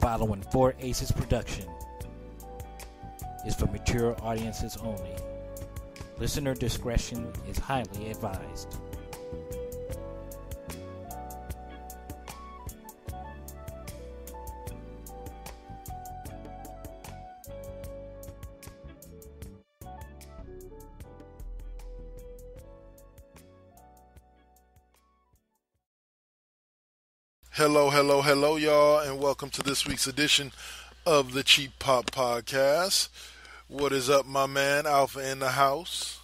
following Four Aces production is for mature audiences only. Listener discretion is highly advised. Hello, y'all, and welcome to this week's edition of the Cheap Pop Podcast. What is up, my man, Alpha in the house?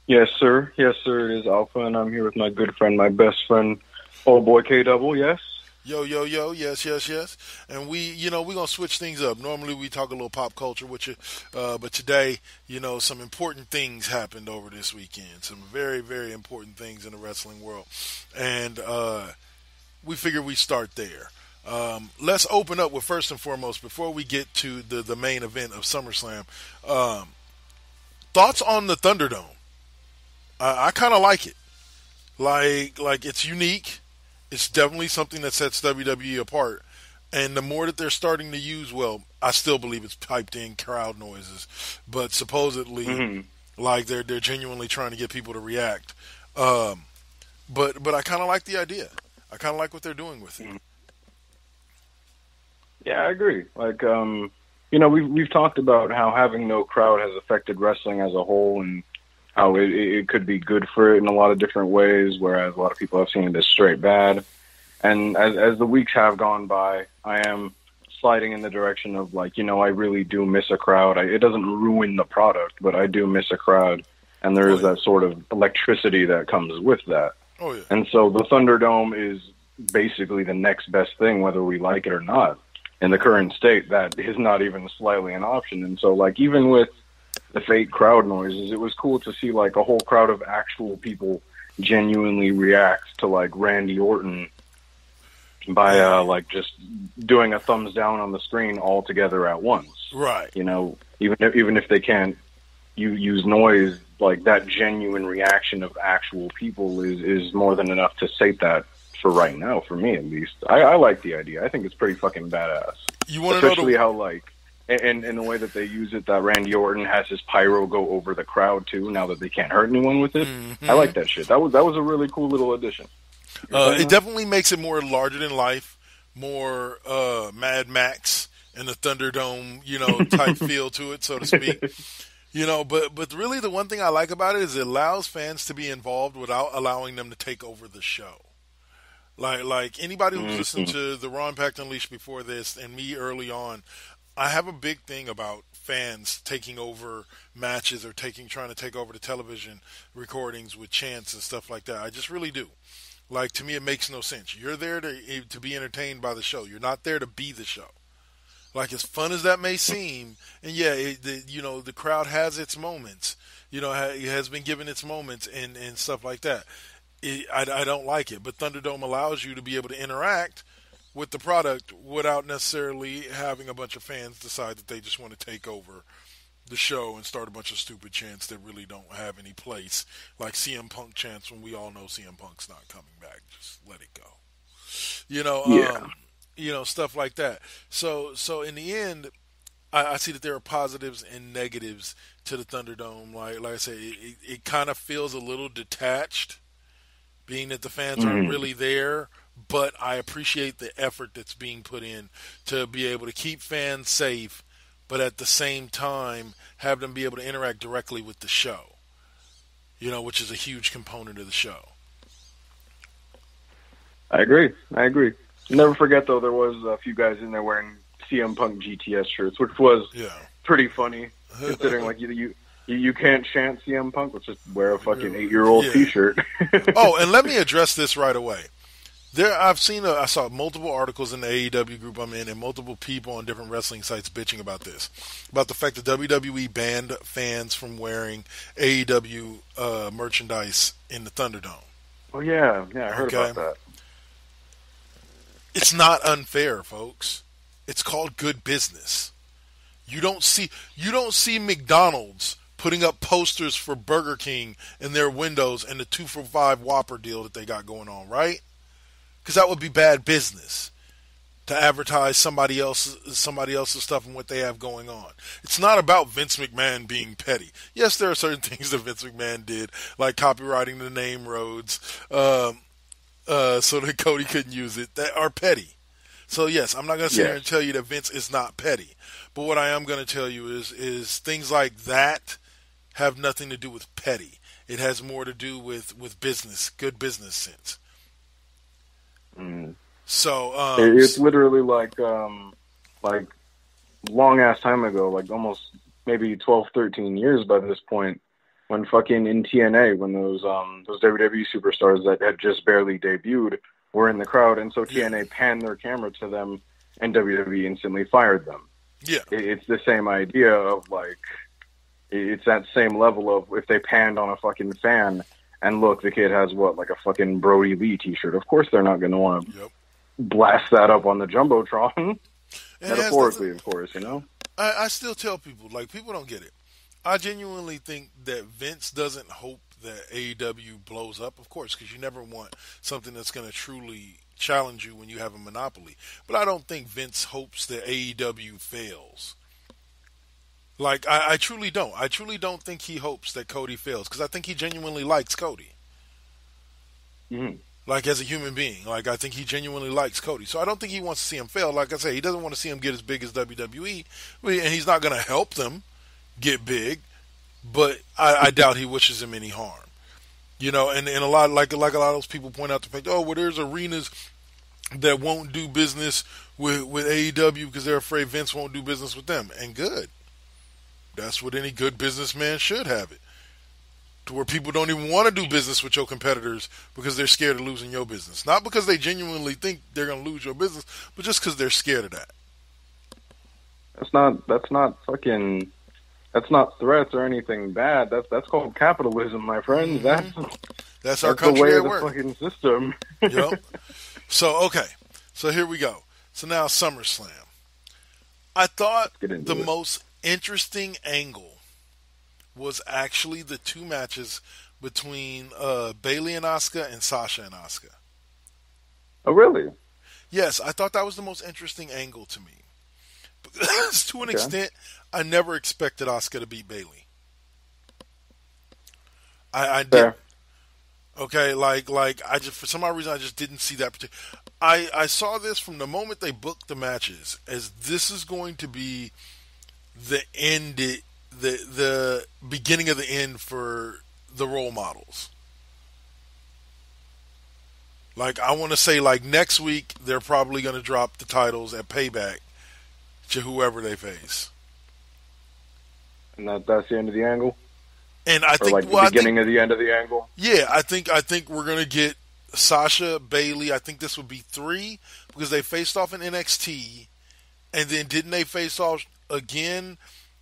Yes, sir. It is Alpha, and I'm here with my good friend, my best friend, old boy K-Double, yes? Yo, yes. And we're going to switch things up. Normally we talk a little pop culture with you, but today, some important things happened over this weekend. Some very, very important things in the wrestling world. And, we figure we start there. Let's open up with, first and foremost, before we get to the main event of SummerSlam, thoughts on the Thunderdome. I kind of like it. Like it's unique. It's definitely something that sets WWE apart. And the more that they're starting to use, well, I still believe it's piped in crowd noises, but supposedly, like they're genuinely trying to get people to react. But I kind of like the idea. I kind of like what they're doing with it. Yeah, I agree. We've talked about how having no crowd has affected wrestling as a whole, and how it could be good for it in a lot of different ways, whereas a lot of people have seen it as straight bad. And as the weeks have gone by, I am sliding in the direction of I really do miss a crowd. It doesn't ruin the product, but I do miss a crowd, and there is that sort of electricity that comes with that. Oh, yeah. And so the Thunderdome is basically the next best thing, whether we like it or not. In the current state, that is not even slightly an option. And so, even with the fake crowd noises, it was cool to see, a whole crowd of actual people genuinely react to, Randy Orton by, just doing a thumbs down on the screen all together at once. Right. Even if they can't use noise, that genuine reaction of actual people is more than enough to sate that for right now, for me at least. I like the idea. I think it's pretty fucking badass. You want to know especially how and the way that they use it, that Randy Orton has his pyro go over the crowd too. Now that they can't hurt anyone with it, I like that shit. That was a really cool little addition. It definitely makes it more larger than life, more Mad Max and the Thunderdome, type feel to it, so to speak. But really the one thing I like about it is it allows fans to be involved without allowing them to take over the show. Like anybody who's listened to the Raw Impact Unleashed before this and me early on, I have a big thing about fans taking over matches or trying to take over the television recordings with chants and stuff like that. I just really do. To me, it makes no sense. You're there to be entertained by the show. You're not there to be the show. As fun as that may seem, and yeah, the crowd has its moments. It has been given its moments and stuff like that. I don't like it, but Thunderdome allows you to be able to interact with the product without necessarily having a bunch of fans decide that they just want to take over the show and start a bunch of stupid chants that really don't have any place, like CM Punk chants when we all know CM Punk's not coming back. Just let it go. Stuff like that. So in the end, I see that there are positives and negatives to the Thunderdome. Like I say, it kind of feels a little detached, being that the fans aren't really there, but I appreciate the effort that's being put in to be able to keep fans safe, but at the same time have them be able to interact directly with the show, which is a huge component of the show. I agree. Never forget, though, there was a few guys in there wearing CM Punk GTS shirts, which was pretty funny, considering, you can't chant CM Punk, let's just wear a fucking 8-year-old T-shirt. Oh, and let me address this right away. I saw multiple articles in the AEW group I'm in and multiple people on different wrestling sites bitching about this, about the fact that WWE banned fans from wearing AEW merchandise in the Thunderdome. Oh, yeah, I heard about that. It's not unfair, folks. It's called good business. You don't see McDonald's putting up posters for Burger King in their windows and the 2-for-$5 Whopper deal that they got going on, right? Because that would be bad business. to advertise somebody else's stuff and what they have going on. It's not about Vince McMahon being petty. Yes, there are certain things that Vince McMahon did, like copywriting the name Rhodes, so that Cody couldn't use it, that are petty. So yes, I'm not going to sit here and tell you that Vince is not petty. But what I am going to tell you is things like that have nothing to do with petty. It has more to do with business, good business sense. So it's literally like long ass time ago, like almost maybe 12, 13 years by this point, when fucking in TNA, when those WWE superstars that had just barely debuted were in the crowd, and so TNA panned their camera to them, and WWE instantly fired them. Yeah, it's the same idea of like, it's that same level of if they panned on a fucking fan and look, the kid has like a fucking Brody Lee t-shirt. Of course they're not going to want to blast that up on the Jumbotron. Metaphorically, of course, you know? I still tell people, like, people don't get it. I genuinely think that Vince doesn't hope that AEW blows up, of course, because you never want something that's going to truly challenge you when you have a monopoly. But I don't think Vince hopes that AEW fails. Like, I truly don't. I truly don't think he hopes that Cody fails, because I think he genuinely likes Cody. Mm-hmm. Like, as a human being. Like, I think he genuinely likes Cody. So I don't think he wants to see him fail. Like I say, he doesn't want to see him get as big as WWE, and he's not going to help them get big, but I doubt he wishes him any harm. You know, and a lot, like a lot of those people point out the fact, well, there's arenas that won't do business with AEW because they're afraid Vince won't do business with them. And good. That's what any good businessman should have it. To where people don't even want to do business with your competitors because they're scared of losing your business. Not because they genuinely think they're going to lose your business, but just because they're scared of that. That's not threats or anything bad. That's called capitalism, my friends. Mm-hmm. That's our country the way at of the work. Fucking system. Yep. So, okay. So here we go. So now SummerSlam. I thought the most interesting angle was actually the two matches between Bayley and Asuka and Sasha and Asuka. Oh, really? Yes, I thought that was the most interesting angle to me. Because to an extent, I never expected Asuka to beat Bayley. I did. Okay, like I just, for some odd reason, I just didn't see that particular. I saw this from the moment they booked the matches as this is going to be the end, the beginning of the end for the role models. Like, I want to say, like, next week they're probably going to drop the titles at Payback to whoever they face. And that's the end of the angle? And I think, like the beginning of the end of the angle? Yeah, I think we're going to get Sasha, Bayley. I think this would be 3 because they faced off in NXT. And then didn't they face off again,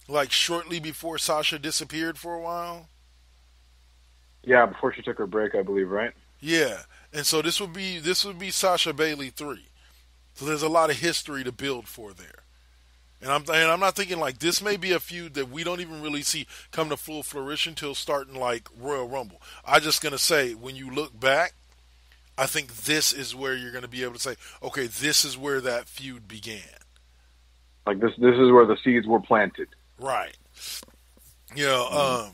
like, shortly before Sasha disappeared for a while? Yeah, before she took her break, I believe, right? Yeah. And so this would be Sasha Bayley 3. So there's a lot of history to build for there. And I'm not thinking, like, this may be a feud that we don't even really see come to full flourish until starting, like, Royal Rumble. I'm just going to say, when you look back, I think this is where you're going to be able to say, okay, this is where that feud began. Like, this is where the seeds were planted. Right. You know,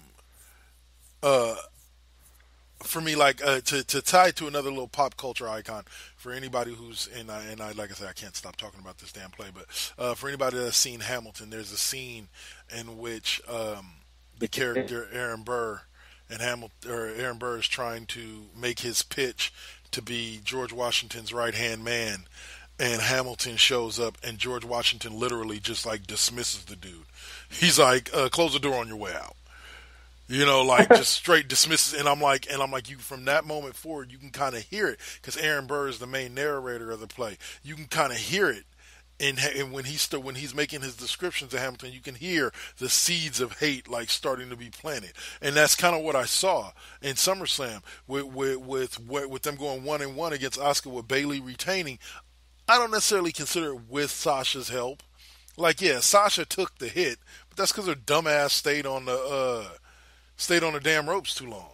for me, like, to tie to another little pop culture icon, for anybody who's, and I like I said, I can't stop talking about this damn play, but for anybody that's seen Hamilton, there's a scene in which the character Aaron Burr Aaron Burr is trying to make his pitch to be George Washington's right-hand man, and Hamilton shows up, and George Washington literally just, like, dismisses the dude. He's like, close the door on your way out. You know, like, just straight dismisses. And I'm like, you, from that moment forward, you can kind of hear it, because Aaron Burr is the main narrator of the play. You can kind of hear it, and when he's making his descriptions of Hamilton, you can hear the seeds of hate, like, starting to be planted. And that's kind of what I saw in SummerSlam with them going 1-1 against Asuka, with Bayley retaining. I don't necessarily consider it with Sasha's help. Like, yeah, Sasha took the hit, but that's because her dumbass stayed on the damn ropes too long.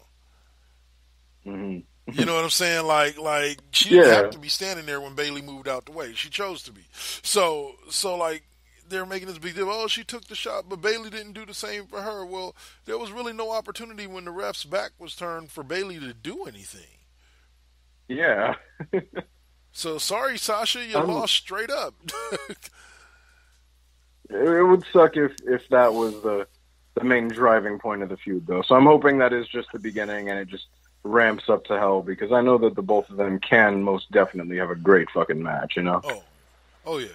Mm-hmm. You know what I'm saying? Like she didn't have to be standing there when Bayley moved out the way. She chose to be. So like they're making this big deal. Oh, she took the shot, but Bayley didn't do the same for her. Well, there was really no opportunity when the ref's back was turned for Bayley to do anything. Yeah. So sorry, Sasha, you lost straight up. It would suck if that was the main driving point of the feud, though. So I'm hoping that is just the beginning and it just ramps up to hell, because I know that the both of them can most definitely have a great fucking match, you know? Oh yeah.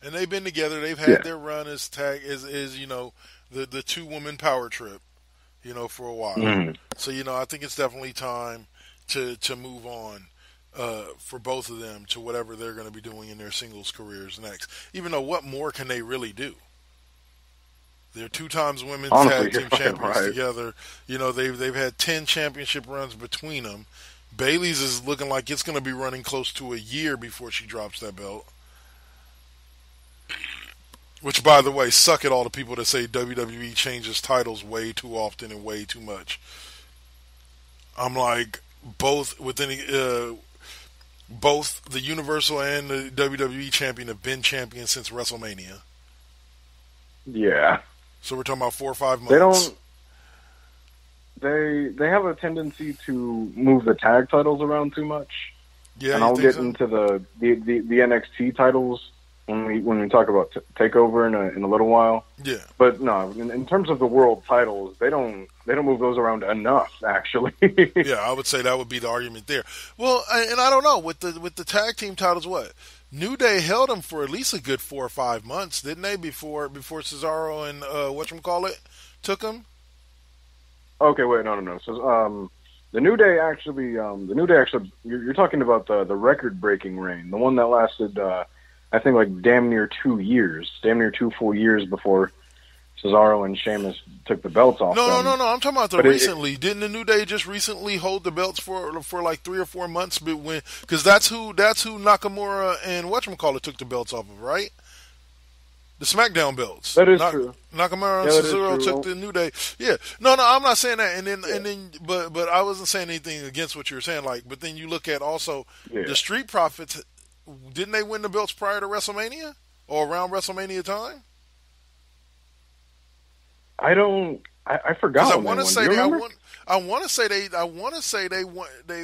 And they've been together. They've had their run as you know, the 2-woman power trip, you know, for a while. Mm-hmm. So, you know, I think it's definitely time to move on for both of them to whatever they're going to be doing in their singles careers next. Even though, what more can they really do? They're 2 times women's tag team champions together. You know, they've had 10 championship runs between them. Bayley's is looking like it's going to be running close to a year before she drops that belt. Which, by the way, suck at all the people that say WWE changes titles way too often and way too much. I'm like, both the Universal and the WWE champion have been champions since WrestleMania. Yeah. So we're talking about 4 or 5 months. They have a tendency to move the tag titles around too much. Yeah, and I'll get into the NXT titles when we talk about Takeover in a little while. Yeah. But no, in terms of the world titles, they don't move those around enough, actually. Yeah, I would say that would be the argument there. Well, and I don't know with the tag team titles, what? New Day held them for at least a good 4 or 5 months, didn't they? Before Cesaro and whatchamacallit took them. Okay, wait, no. So the New Day actually, you're talking about the record-breaking reign, the one that lasted, I think, like damn near 2 full years before Cesaro and Sheamus took the belts off. No. I'm talking about recently. Didn't the New Day just recently hold the belts for like 3 or 4 months? Because that's who Nakamura and whatchamacallit took the belts off of, right? The SmackDown belts. That is true. Nakamura and Cesaro took the New Day. Yeah. No, I'm not saying that. And then, but I wasn't saying anything against what you were saying. Like, but then you look at also the Street Profits. Didn't they win the belts prior to WrestleMania or around WrestleMania time? I forgot. I want to say they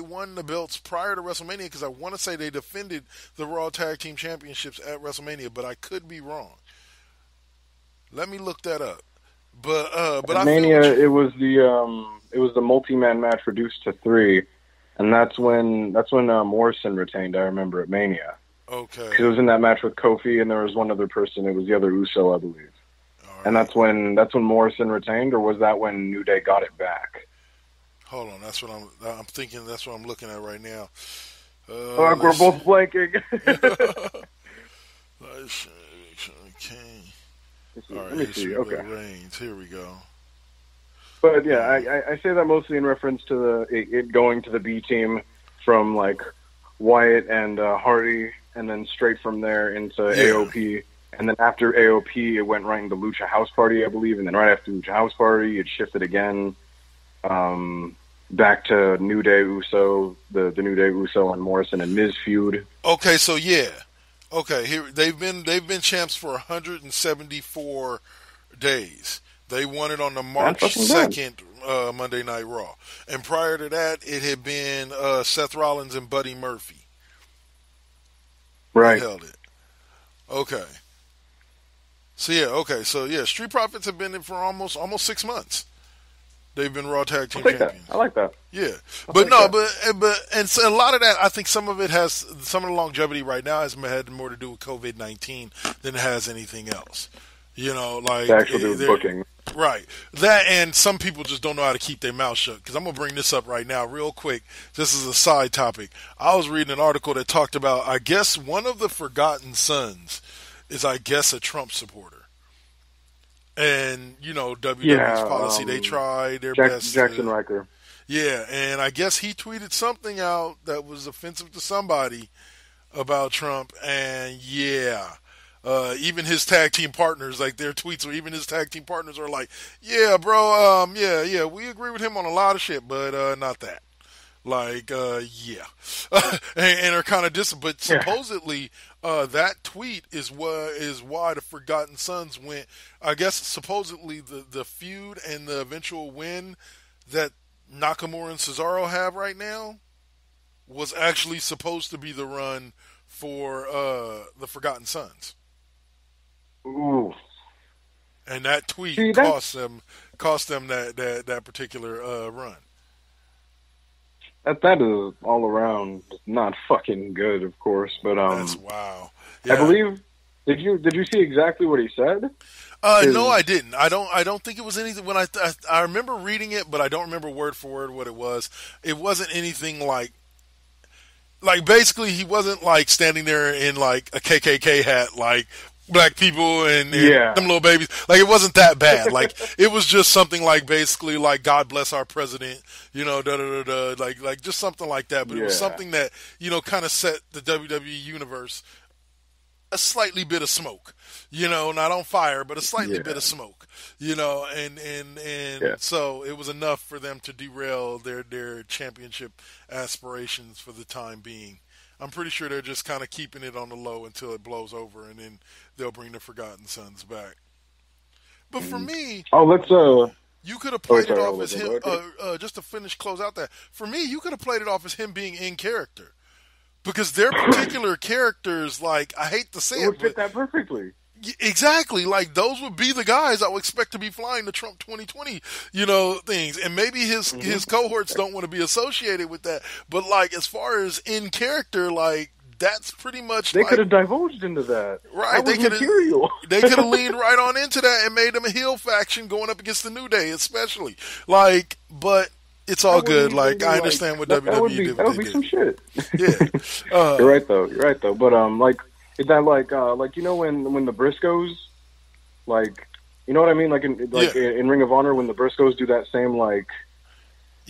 won the belts prior to WrestleMania, because I want to say they defended the Raw Tag Team Championships at WrestleMania, but I could be wrong. Let me look that up. But at Mania, it was the multi-man match reduced to 3, and that's when Morrison retained. I remember at Mania. Okay. Because it was in that match with Kofi, and there was one other person. It was the other Uso, I believe. And that's when Morrison retained, or was that when New Day got it back? Hold on, that's what I'm thinking. That's what I'm looking at right now. We're both blanking. Okay. Let me see. Okay. Reigns. Here we go. But yeah, I say that mostly in reference to it going to the B team from like Wyatt and Hardy, and then straight from there into AOP. And then after AOP, it went right into Lucha House Party, I believe. And then right after Lucha House Party, it shifted again back to New Day Uso, the New Day Uso and Morrison and Miz feud. Okay, so yeah. Okay, here they've been champs for 174 days. They won it on the March 2nd Monday Night Raw. And prior to that, it had been Seth Rollins and Buddy Murphy. Right. They held it. Okay. So Street Profits have been in for almost 6 months. They've been Raw Tag Team Champions. I like that. Yeah, but so a lot of that, I think some of the longevity right now has had more to do with COVID-19 than it has anything else. You know, like actually booking. Right. That, and some people just don't know how to keep their mouth shut. Because I'm going to bring this up right now real quick. This is a side topic. I was reading an article that talked about, I guess, one of the forgotten sons is, I guess, a Trump supporter. And, you know, WWE's policy, they try their best. Jackson Riker. Yeah, and I guess he tweeted something out that was offensive to somebody about Trump. And, even his tag team partners, like their tweets, or even his tag team partners are like, yeah, bro, we agree with him on a lot of shit, but not that. Like, yeah, and are kind of distant. But supposedly, that tweet is why the Forgotten Sons went. I guess supposedly the feud and the eventual win that Nakamura and Cesaro have right now was actually supposed to be the run for the Forgotten Sons. Ooh. And that tweet cost them that particular run. That is all around not fucking good, of course. But that's wow. Yeah. I believe. Did you see exactly what he said? No, I didn't. I don't think it was anything. When I remember reading it, but I don't remember word for word what it was. It wasn't anything like basically he wasn't like standing there in like a KKK hat, like black people and them little babies. Like, it wasn't that bad. Like, it was just something like basically like God bless our president, you know, like just something like that. But it was something that, you know, kind of set the WWE universe a slightly bit of smoke, you know, not on fire, but a slightly bit of smoke, you know, and so it was enough for them to derail their championship aspirations for the time being. I'm pretty sure they're just kind of keeping it on the low until it blows over, and then they'll bring the Forgotten Sons back. But for me, you could have played it off as him. Just to close out that. For me, you could have played it off as him being in character, because their particular characters, like, I hate to say it, would fit that perfectly. Exactly, like those would be the guys I would expect to be flying the Trump 2020, you know, things. And maybe his cohorts don't want to be associated with that, but like as far as in character, like that's pretty much they could have divulged into that. Right, that they could have leaned right on into that and made them a heel faction going up against the New Day, especially. Like, but it's all good. Like, I understand what WWE did. That would be some shit. Yeah, You're right though. But like. Is that like you know when the Briscoes, like, you know what I mean, like in Ring of Honor when the Briscoes do that same like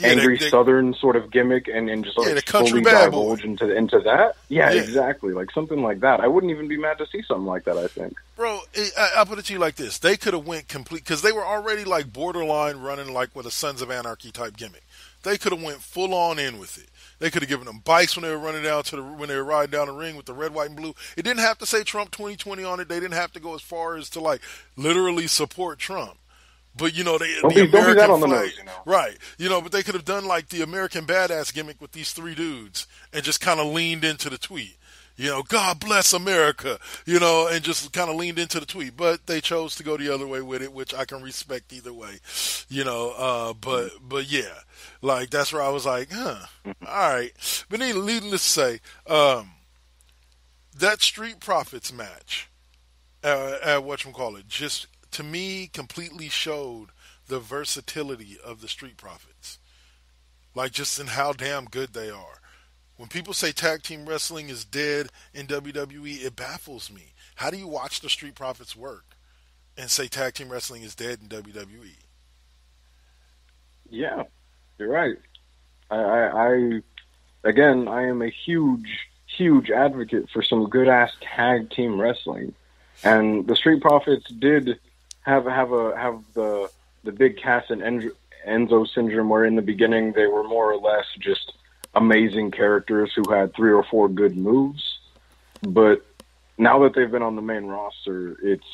angry Southern sort of gimmick and just like fully divulge into that? Yeah, exactly, like something like that. I wouldn't even be mad to see something like that. I think, bro, I'll put it to you like this: they could have went complete because they were already like borderline running like with a Sons of Anarchy type gimmick. They could have went full on in with it. They could have given them bikes when they were running down when they were riding down the ring with the red, white, and blue. It didn't have to say Trump 2020 on it. They didn't have to go as far as to like literally support Trump. But you know, the American flag, you know. Right? You know, but they could have done like the American badass gimmick with these three dudes and just kind of leaned into the tweet. You know, God bless America, you know, and just kind of leaned into the tweet. But they chose to go the other way with it, which I can respect either way, you know. But yeah, like that's where I was like, all right. But needless to say, that Street Profits match at whatchamacallit just to me completely showed the versatility of the Street Profits, like just in how damn good they are. When people say tag team wrestling is dead in WWE, it baffles me. How do you watch the Street Profits work and say tag team wrestling is dead in WWE? Yeah, you're right. I am a huge advocate for some good ass tag team wrestling, and the Street Profits did have the big Cass and Enzo syndrome, where in the beginning they were more or less just amazing characters who had 3 or 4 good moves. But now that they've been on the main roster, it's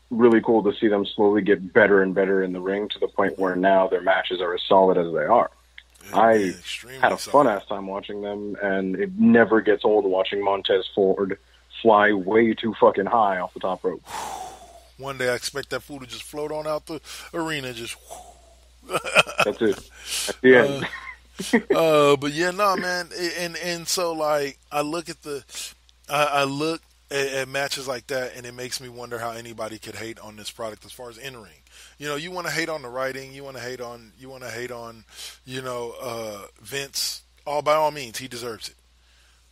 really cool to see them slowly get better and better in the ring to the point where now their matches are as solid as they are. I had a fun-ass time watching them, and it never gets old watching Montez Ford fly way too fucking high off the top rope. One day I expect that fool to just float on out the arena, just... That's it. At the end. But yeah, no, man, and so like I look at at matches like that, and it makes me wonder how anybody could hate on this product as far as in ring. You know, you want to hate on the writing, you want to hate on, you know, Vince. By all means, he deserves it.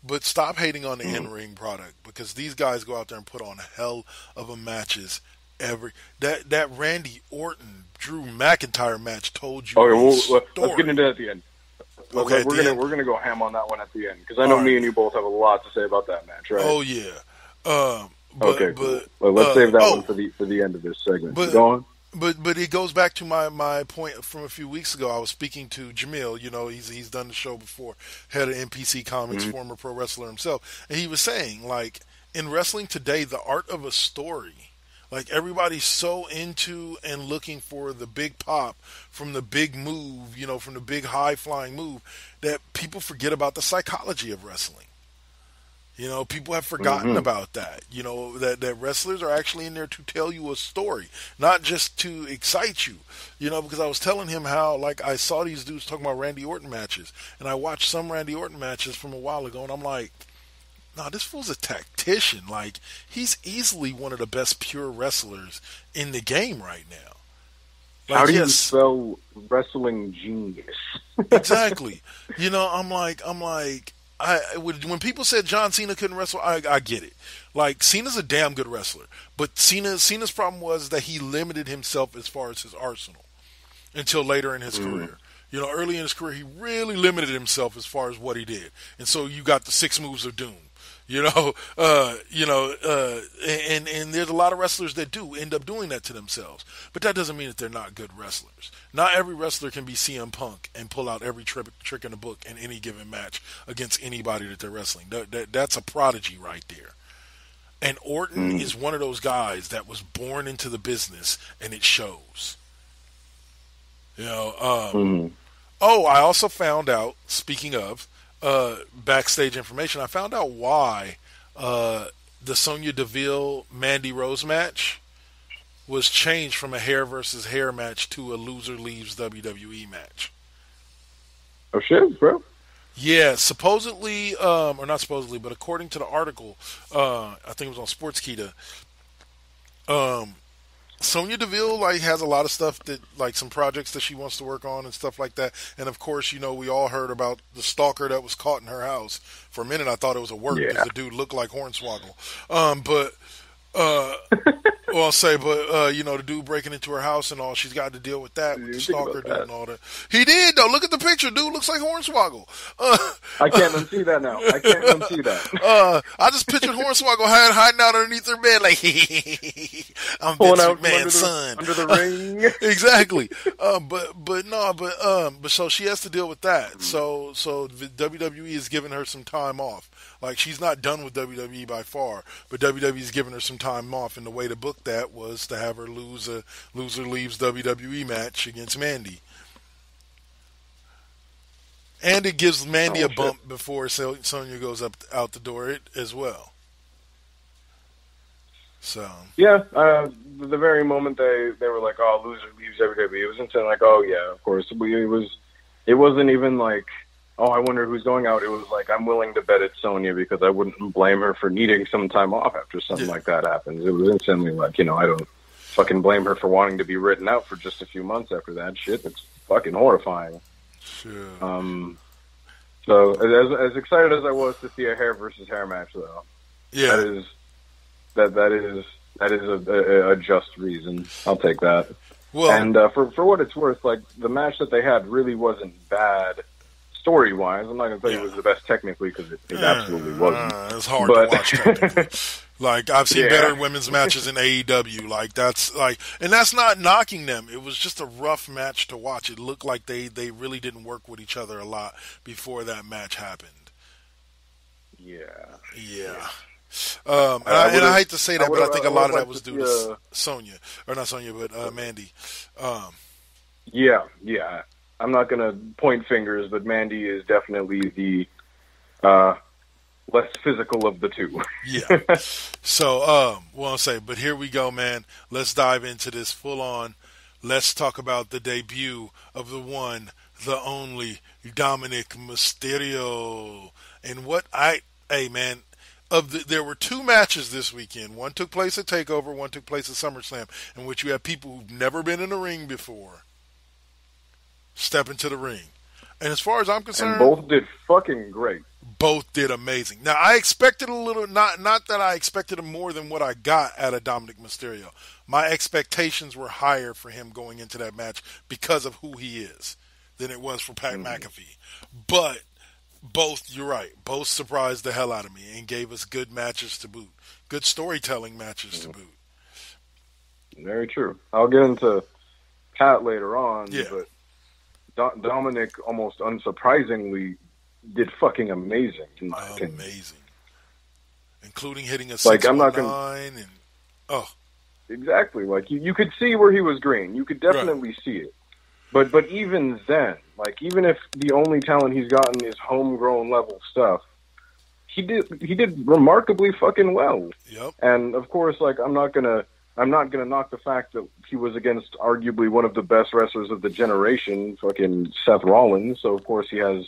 But stop hating on the in ring product, because these guys go out there and put on a hell of a matches. That Randy Orton Drew McIntyre match told you. Okay, let's get into that at the end. Okay, we're gonna go ham on that one at the end, because I know me and you both have a lot to say about that match, right? Oh yeah. Cool. Well, let's save that one for the end of this segment. Go on. But it goes back to my point from a few weeks ago. I was speaking to Jamil. You know, he's done the show before, head of NPC Comics, former pro wrestler himself, and he was saying, like, in wrestling today, the art of a story, like, everybody's so into and looking for the big pop from the big move, you know, from the big high flying move, that people forget about the psychology of wrestling. You know, people have forgotten about that. You know, that wrestlers are actually in there to tell you a story, not just to excite you. You know, because I was telling him how, like, I saw these dudes talking about Randy Orton matches, and I watched some Randy Orton matches from a while ago, and I'm like, nah, this fool's a tactician. Like, he's easily one of the best pure wrestlers in the game right now. Like, how do you spell wrestling genius? Exactly. You know, I'm like, when people said John Cena couldn't wrestle, I get it. Like, Cena's a damn good wrestler, but Cena's problem was that he limited himself as far as his arsenal until later in his career. You know, early in his career, he really limited himself as far as what he did, and so you got the 6 moves of doom. And there's a lot of wrestlers that do end up doing that to themselves. But that doesn't mean that they're not good wrestlers. Not every wrestler can be CM Punk and pull out every trick in the book in any given match against anybody that they're wrestling. That's a prodigy right there. And Orton is one of those guys that was born into the business, and it shows. You know. Oh, I also found out, speaking of backstage information, I found out why the Sonya Deville Mandy Rose match was changed from a hair versus hair match to a loser leaves WWE match. Oh shit, bro. Yeah, supposedly, or not supposedly, but according to the article, I think it was on Sportskeeda, Sonya Deville, like, has a lot of stuff that, like, some projects that she wants to work on and stuff like that. And of course, you know, we all heard about the stalker that was caught in her house. For a minute, I thought it was a work because the dude looked like Hornswoggle. You know, the dude breaking into her house and all, she's got to deal with that, with the stalker dude and all that. He did, though. Look at the picture. Dude looks like Hornswoggle. I can't unsee that now. I can't unsee that. I just pictured Hornswoggle hiding out underneath her bed, like, I'm Vince McMahon's son. Under the ring. Exactly. But so she has to deal with that. So WWE is giving her some time off. Like, she's not done with WWE by far, but WWE's giving her some time off, and the way to book that was to have her lose a loser leaves WWE match against Mandy. And it gives Mandy a bump before Sonya goes out the door as well. So yeah, the very moment they were like, "Oh, loser leaves WWE," it was instant. Like, "Oh yeah, of course." It wasn't even like, "Oh, I wonder who's going out." It was like, I'm willing to bet it's Sonya because I wouldn't blame her for needing some time off after something like that happens. It was instantly like, you know, I don't fucking blame her for wanting to be written out for just a few months after that shit. It's fucking horrifying. Sure. So as excited as I was to see a hair versus hair match, though, yeah, that is a just reason. I'll take that. Well, and for what it's worth, like, the match that they had really wasn't bad story-wise. I'm not going to tell you it was the best technically, because it absolutely wasn't. It's hard to watch technically. Like, I've seen better women's matches in AEW. Like, that's like, and that's not knocking them. It was just a rough match to watch. It looked like they really didn't work with each other a lot before that match happened. Yeah. And I hate to say that, but I think a lot of that was due to Sonya, or not Sonya, but Mandy. Yeah. I'm not going to point fingers, but Mandy is definitely the less physical of the two. Yeah. So, I'll say, but here we go, man. Let's dive into this full on. Let's talk about the debut of the one, the only Dominic Mysterio. And there were 2 matches this weekend. One took place at Takeover, one took place at Summerslam, in which you have people who've never been in a ring before step into the ring. And as far as I'm concerned, and both did fucking great. Both did amazing. Now, I expected a little, not that I expected more than what I got out of Dominic Mysterio. My expectations were higher for him going into that match because of who he is than it was for Pat McAfee. But you're right, both surprised the hell out of me and gave us good matches to boot. Good storytelling matches to boot. Very true. I'll get into Pat later on, Yeah. but Dominic, almost unsurprisingly, did fucking amazing, in my opinion. Amazing. Including hitting a 619 and... Oh. Exactly. Like, you could see where he was green. You could definitely see it. But even then, like, even if the only talent he's gotten is homegrown level stuff, he did remarkably fucking well. Yep. And of course, like, I'm not gonna knock the fact that he was against arguably one of the best wrestlers of the generation, fucking Seth Rollins. So of course he has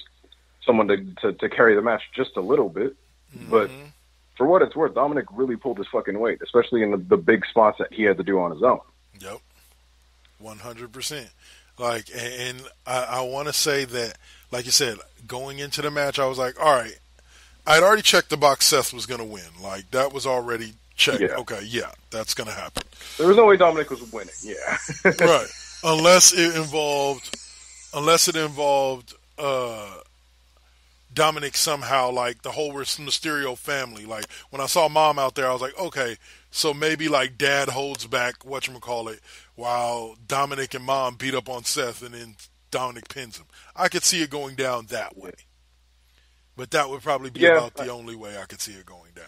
someone to carry the match just a little bit. Mm-hmm. But for what it's worth, Dominic really pulled his fucking weight, especially in the big spots that he had to do on his own. Yep. 100%. Like, and I want to say that, like you said, going into the match, I was like, all right, I'd already checked the box Seth was going to win. Like, that was already checked. Yeah. Okay, yeah, that's going to happen. There was no way Dominic was winning, yeah. Right. Unless it involved Dominic somehow, like, the whole Mysterio family. Like, when I saw Mom out there, I was like, okay, so maybe, like, Dad holds back, whatchamacallit, while Dominic and Mom beat up on Seth, and then Dominic pins him. I could see it going down that way. But that would probably be about the only way I could see it going down.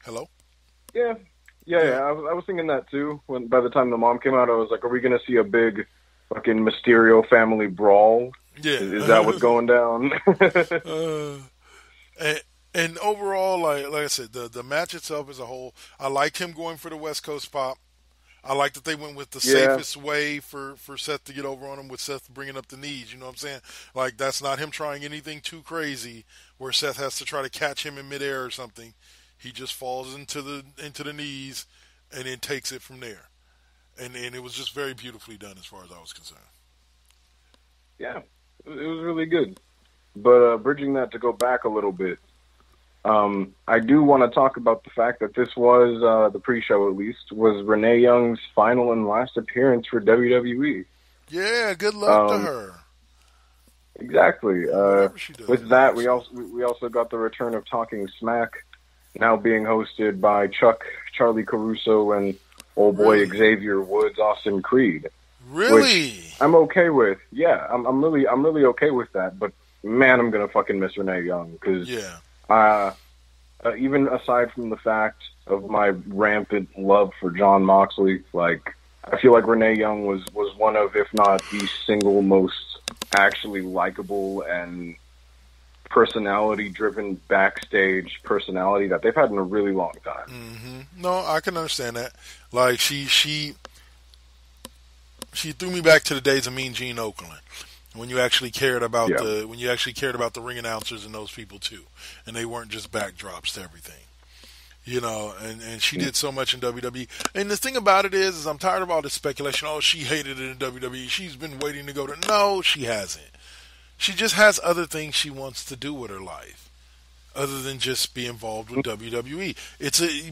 Hello? Yeah. I was thinking that, too. When by the time the Mom came out, I was like, are we going to see a big fucking Mysterio family brawl? Yeah. Is that what's going down? And overall, like I said, the match itself as a whole, I like him going for the West Coast pop. I like that they went with the safest way for Seth to get over on him, with Seth bringing up the knees. You know what I'm saying? Like, that's not him trying anything too crazy where Seth has to try to catch him in midair or something. He just falls into the knees and then takes it from there. And it was just very beautifully done as far as I was concerned. Yeah, it was really good. But bridging that to go back a little bit, I do want to talk about the fact that this was, the pre-show at least, was Renee Young's final and last appearance for WWE. Yeah, good luck to her. Exactly. With that, we also got the return of Talking Smack, now being hosted by Charlie Caruso, and old boy Xavier Woods, Austin Creed. Really? Which I'm okay with. Yeah, I'm really okay with that. But man, I'm gonna fucking miss Renee Young, because even aside from the fact of my rampant love for Jon Moxley, like, I feel like Renee Young was one of, if not the single most actually likable and personality-driven backstage personality that they've had in a really long time. Mm-hmm. No, I can understand that. Like, she threw me back to the days of Mean Gene Okerlund, when you actually cared about the ring announcers and those people too, and they weren't just backdrops to everything. You know, and she did so much in WWE. And the thing about it is I'm tired of all this speculation. Oh, she hated it in WWE. She's been waiting to go to... No, she hasn't. She just has other things she wants to do with her life, other than just be involved with WWE.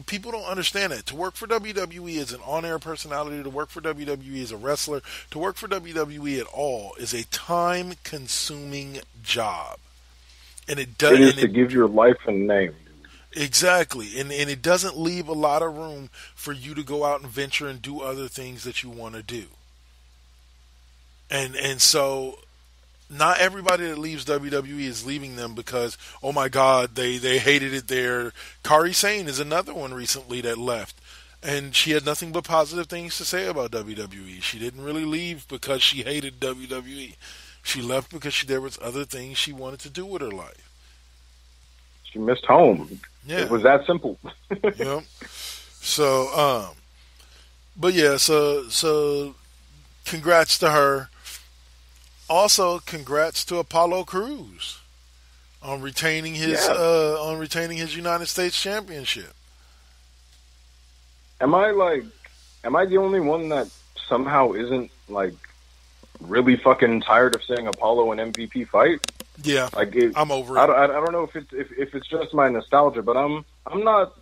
People don't understand that. To work for WWE as an on-air personality, to work for WWE as a wrestler, to work for WWE at all is a time-consuming job. And it does. It is to give your life a name. Exactly. And it doesn't leave a lot of room for you to go out and venture and do other things that you want to do. And so... not everybody that leaves WWE is leaving them because, oh my God, they hated it there. Kairi Sane is another one recently that left, and she had nothing but positive things to say about WWE. She didn't really leave because she hated WWE. She left because there was other things she wanted to do with her life. She missed home. Yeah. It was that simple. Yep. So, but yeah, so congrats to her. Also, congrats to Apollo Crews on retaining his United States Championship. Am I the only one that somehow isn't, like, really fucking tired of seeing Apollo and MVP fight? Yeah, like, I'm over it. I don't know if it's just my nostalgia, but I'm not.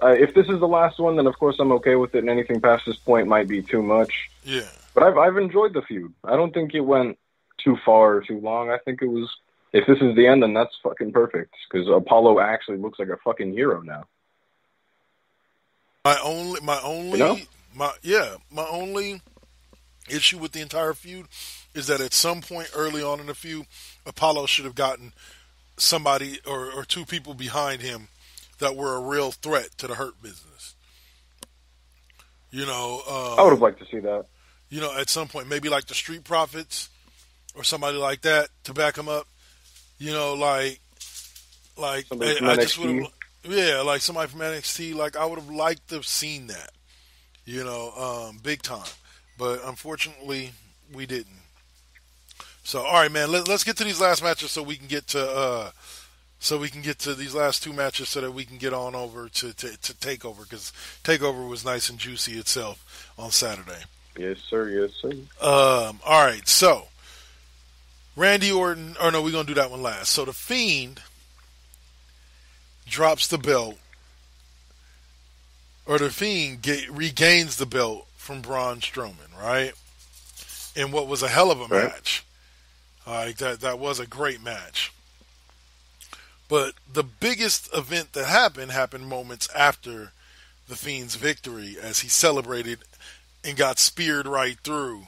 If this is the last one, then of course I'm okay with it, and anything past this point might be too much. Yeah. But I've enjoyed the feud. I don't think it went too far or too long. I think it was If this is the end, then that's fucking perfect. Because Apollo actually looks like a fucking hero now. My only issue with the entire feud is that at some point early on in the feud, Apollo should have gotten somebody or two people behind him that were a real threat to the Hurt Business. I would have liked to see that. At some point, maybe like the Street Profits or somebody like that to back him up. Like somebody from I NXT. just would have. Yeah, like somebody from NXT. Like I would have liked to have seen that, big time. But unfortunately, we didn't. So, all right, man. Let's get to these last matches so we can get to these last two matches so that we can get on over to Takeover, because Takeover was nice and juicy itself on Saturday. Yes, sir. Yes, sir. All right, so Randy Orton. Or no, we're gonna do that one last. So the Fiend drops the belt, or the Fiend regains the belt from Braun Strowman, right? In what was a hell of a match. That was a great match. But the biggest event that happened moments after the Fiend's victory, as he celebrated and got speared right through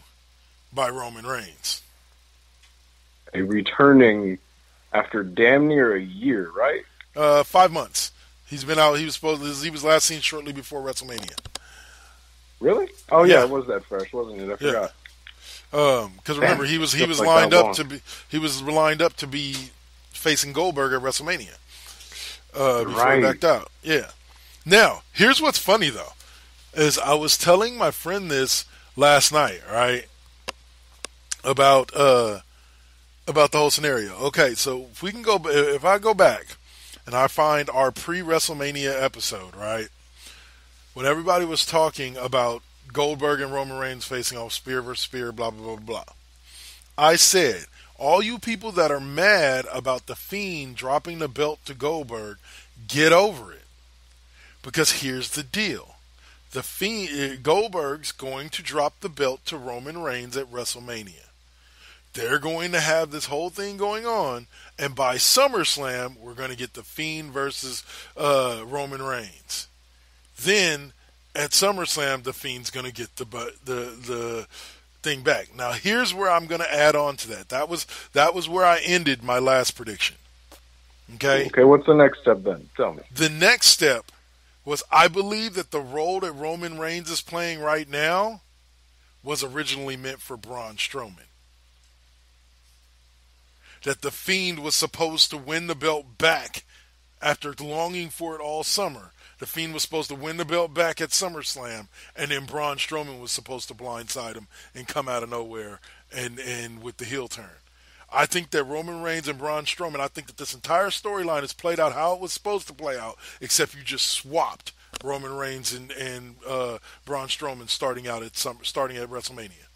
by Roman Reigns. Returning after damn near a year, right? 5 months. He's been out. He was last seen shortly before WrestleMania. Really? Oh yeah, it was that fresh, wasn't it? I forgot. Because remember, he was lined up to be facing Goldberg at WrestleMania before he backed out. Yeah. Now, here's what's funny though, is I was telling my friend this last night, right? About the whole scenario. Okay, so if I go back and I find our pre-WrestleMania episode, right? When everybody was talking about Goldberg and Roman Reigns facing off spear versus spear, blah, blah, blah, blah. I said, all you people that are mad about the Fiend dropping the belt to Goldberg, get over it. Because here's the deal. The Fiend, Goldberg's going to drop the belt to Roman Reigns at WrestleMania. They're going to have this whole thing going on, and by SummerSlam, we're going to get the Fiend versus Roman Reigns. Then, at SummerSlam, the Fiend's going to get the thing back. Now, here's where I'm going to add on to that. That was where I ended my last prediction. Okay? Okay, what's the next step then? Tell me. The next step was, I believe that the role that Roman Reigns is playing right now was originally meant for Braun Strowman. That the Fiend was supposed to win the belt back after longing for it all summer. The Fiend was supposed to win the belt back at SummerSlam, and then Braun Strowman was supposed to blindside him and come out of nowhere and with the heel turn. I think that Roman Reigns and Braun Strowman, I think that this entire storyline has played out how it was supposed to play out, except you just swapped Roman Reigns and Braun Strowman starting at WrestleMania.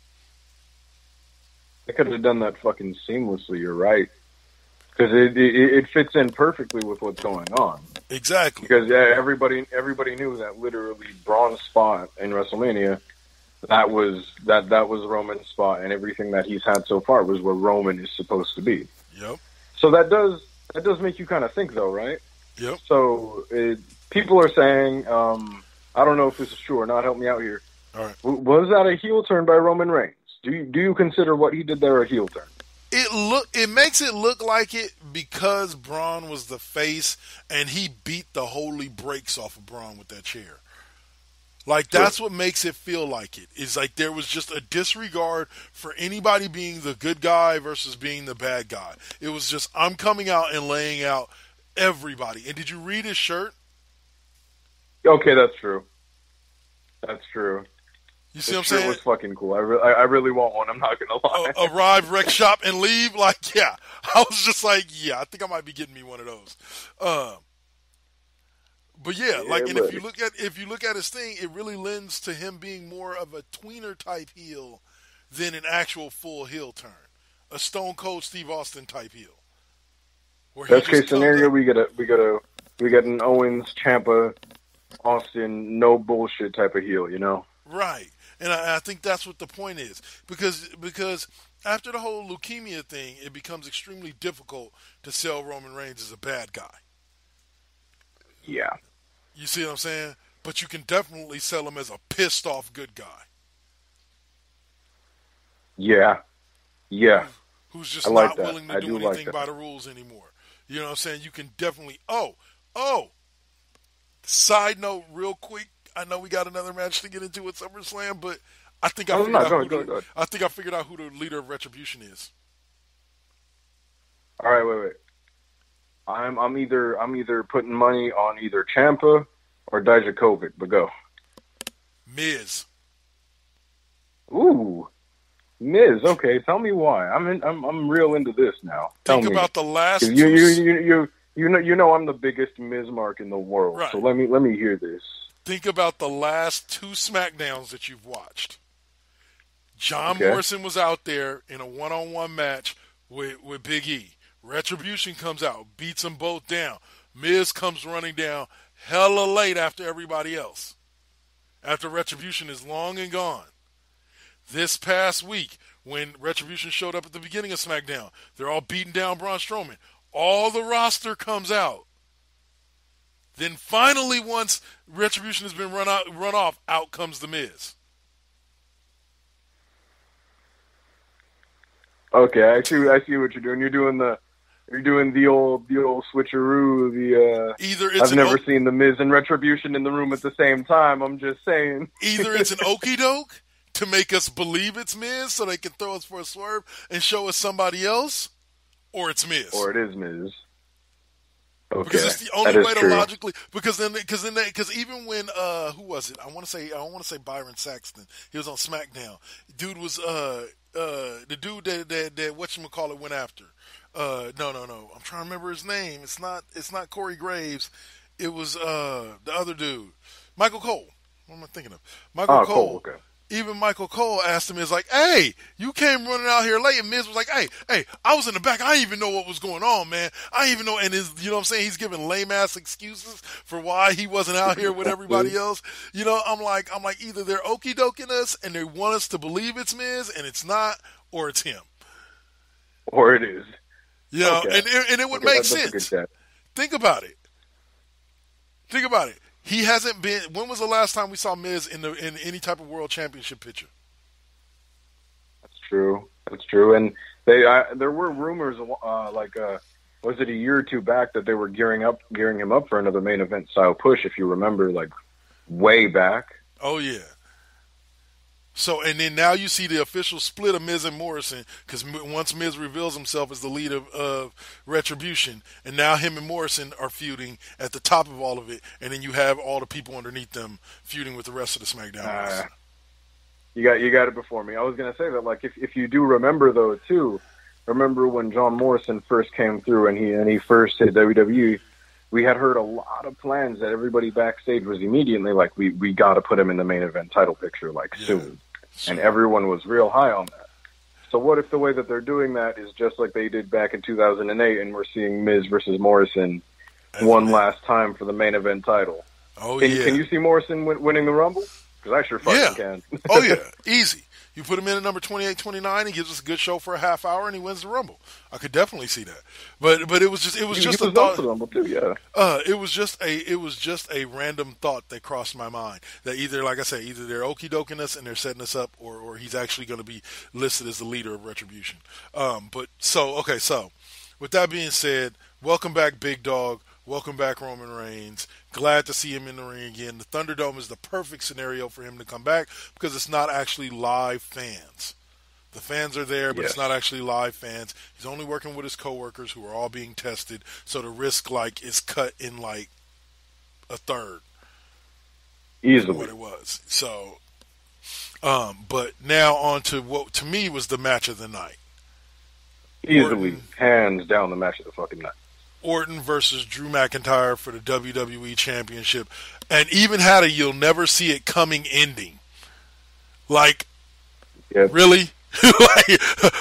I could have done that fucking seamlessly, you're right. Because it fits in perfectly with what's going on. Exactly. Because everybody knew that literally Braun's spot in WrestleMania, that was Roman's spot, and everything that he's had so far was where Roman is supposed to be. Yep. So that does make you kind of think, though, right? Yep. So people are saying, I don't know if this is true or not. Help me out here. All right. Was that a heel turn by Roman Reigns? Do you consider what he did there a heel turn? It makes it look like it because Braun was the face and he beat the holy brakes off of Braun with that chair. Like, that's what makes it feel like it. Is like there was just a disregard for anybody being the good guy versus being the bad guy. It was just, I'm coming out and laying out everybody. And did you read his shirt? Okay, that's true. That's true. You see what I'm saying? It was fucking cool. I really want one. I'm not gonna lie. Arrive, wreck shop, and leave. Like, yeah. I was just like, yeah. I think I might be getting me one of those. But yeah, like, and if you look at his thing, it really lends to him being more of a tweener type heel than an actual full heel turn, a Stone Cold Steve Austin type heel. Best case scenario, we get an Owens, Ciampa, Austin, no bullshit type of heel, you know? Right. And I think that's what the point is. Because after the whole leukemia thing, it becomes extremely difficult to sell Roman Reigns as a bad guy. Yeah. You see what I'm saying? But you can definitely sell him as a pissed off good guy. Yeah. Yeah. Who's just like not that. willing to I do do anything like by that. the rules anymore. You know what I'm saying? You can definitely. Oh. Side note, real quick. I know we got another match to get into at SummerSlam, but I think I figured out Go ahead. I think I figured out who the leader of Retribution is. All right, wait. I'm either putting money on either Ciampa or Dijakovic, but go. Miz. Ooh, Miz. Okay, tell me why. I'm real into this now. Think tell me. about the last. You know I'm the biggest Miz mark in the world. Right. So let me hear this. Think about the last 2 SmackDowns that you've watched. John Okay. Morrison was out there in a one-on-one match with Big E. Retribution comes out, beats them both down. Miz comes running down hella late after everybody else. After Retribution is long and gone. This past week, when Retribution showed up at the beginning of SmackDown, they're all beating down Braun Strowman. All the roster comes out. Then finally, once Retribution has been run off, out comes The Miz. Okay, I see what you're doing. You're doing the old switcheroo. Either it's I've never seen the Miz and Retribution in the room at the same time. I'm just saying. Either it's an okie doke to make us believe it's Miz, so they can throw us for a swerve and show us somebody else, or it's Miz. Or it is Miz. Okay, because it's the only way to logically. Because even when who was it? I want to say Byron Saxton. He was on SmackDown. Dude was the dude that whatchamacallit went after. No. I'm trying to remember his name. It's not Corey Graves. It was the other dude, Michael Cole. What am I thinking of? Michael Cole. Okay. Even Michael Cole asked him, "Is like, hey, you came running out here late," and Miz was like, "Hey, I was in the back. I didn't even know what was going on, man. I didn't even know." And you know what I'm saying? He's giving lame ass excuses for why he wasn't out here with everybody else. You know, I'm like, either they're okie doking us and they want us to believe it's Miz and it's not, or it's him. Or it is. You know, Okay. and it would make sense. Think about it. He hasn't been. When was the last time we saw Miz in any type of world championship picture? That's true. And there were rumors, was it a year or two back that they were gearing him up for another main event style push? If you remember, like way back. Oh yeah. So, and then now you see the official split of Miz and Morrison, because once Miz reveals himself as the leader of Retribution, and now him and Morrison are feuding at the top of all of it, and then you have all the people underneath them feuding with the rest of the SmackDown roster. You got it before me. I was going to say that, like, if you do remember, though, too, remember when John Morrison first came through and he first hit WWE, we had heard a lot of plans that everybody backstage was immediately like, we got to put him in the main event title picture, like, soon. And everyone was real high on that. So what if the way that they're doing that is just like they did back in 2008, and we're seeing Miz versus Morrison one last time for the main event title? Oh, Can you see Morrison winning the Rumble? Because I sure fucking can. Oh, yeah. Easy. You put him in at number 28, 29, he gives us a good show for a half hour, and he wins the Rumble. I could definitely see that. But it was just a thought. The Rumble too, yeah. It was just a random thought that crossed my mind that either, like I say, either they're okie doking us and they're setting us up, or he's actually going to be listed as the leader of Retribution. So with that being said, welcome back, Big Dog. Welcome back, Roman Reigns. Glad to see him in the ring again. The Thunderdome is the perfect scenario for him to come back because it's not actually live fans. The fans are there, but It's not actually live fans. He's only working with his coworkers who are all being tested, so the risk is cut in like a third. Easily. What it was. So, but now on to what to me was the match of the night. Easily, hands down, the match of the fucking night. Orton versus Drew McIntyre for the WWE Championship, and even had a "you'll never see it coming" ending. Like, really?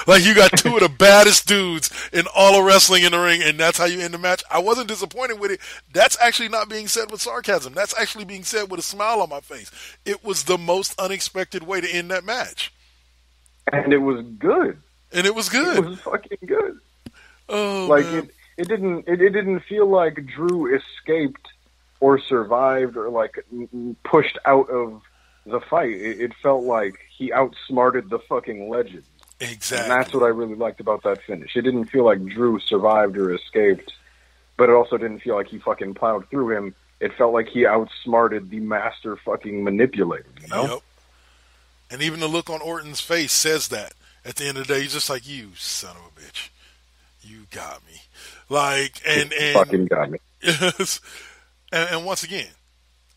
like you got two of the baddest dudes in all of wrestling in the ring, and that's how you end the match. I wasn't disappointed with it. That's actually not being said with sarcasm. That's actually being said with a smile on my face. It was the most unexpected way to end that match. And it was good. And it was good. It was fucking good. Oh, Like man. it didn't feel like Drew escaped or survived or like pushed out of the fight. It felt like he outsmarted the fucking legend. Exactly. And that's what I really liked about that finish. It didn't feel like Drew survived or escaped, but it also didn't feel like he fucking plowed through him. It felt like he outsmarted the master fucking manipulator, you know? Yep. And even the look on Orton's face says that. At the end of the day, he's just like, you son of a bitch. You got me. Like, and fucking got me. Yes. And once again,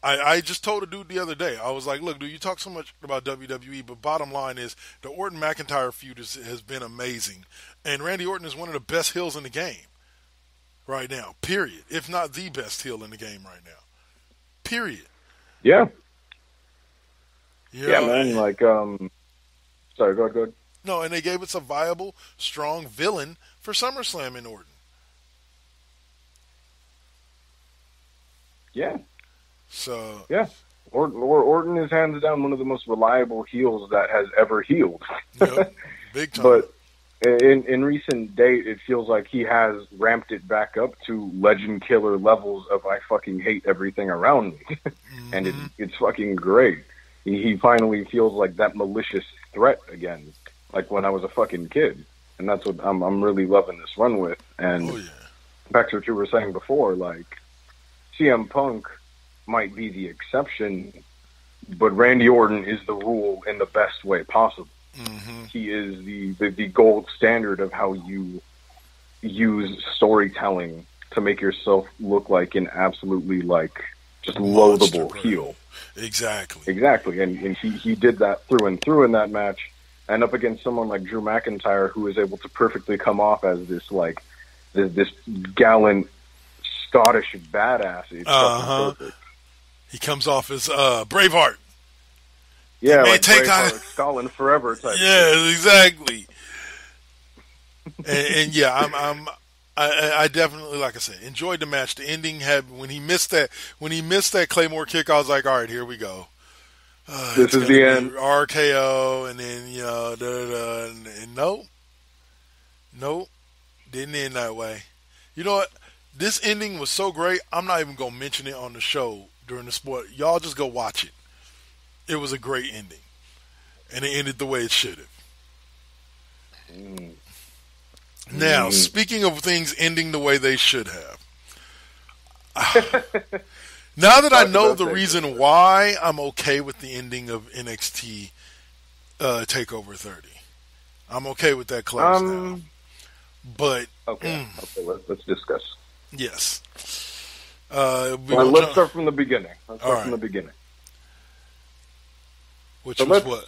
I just told a dude the other day, I was like, look, dude, you talk so much about WWE, but bottom line is the Orton-McIntyre feud has been amazing. And Randy Orton is one of the best heels in the game right now, period. If not the best heel in the game right now, period. Yeah. You Yeah, know, man, like, sorry, go ahead. No, and they gave us a viable, strong villain for SummerSlam in Orton. Yeah. So yeah, Orton is hands down one of the most reliable heels that has ever healed. Yep, big time. But in recent date, it feels like he has ramped it back up to legend killer levels of I fucking hate everything around me, and it's fucking great. He finally feels like that malicious threat again, like when I was a fucking kid, and that's what I'm really loving this run with. And back to what you were saying before, like CM Punk might be the exception, but Randy Orton is the rule in the best way possible. He is the gold standard of how you use storytelling to make yourself look like an absolutely like just loathable heel. Exactly. And he did that through and through in that match, and up against someone like Drew McIntyre, who is able to perfectly come off as this gallant Scottish badass. It's perfect. He comes off as Braveheart. Yeah, like Braveheart, Stalin forever type. Yeah, exactly. and yeah, I definitely, like I said, enjoyed the match. The ending had when he missed that Claymore kick, I was like, all right, here we go. This is the end. RKO, and then and nope, didn't end that way. You know what? This ending was so great, I'm not even going to mention it on the show during the sport. Y'all just go watch it. It was a great ending. And it ended the way it should have. Now, speaking of things ending the way they should have. Now that I know the reason why I'm okay with the ending of NXT TakeOver 30. I'm okay with that close now. But... Okay, let's discuss. Yes. Let's start from the beginning. Which was what?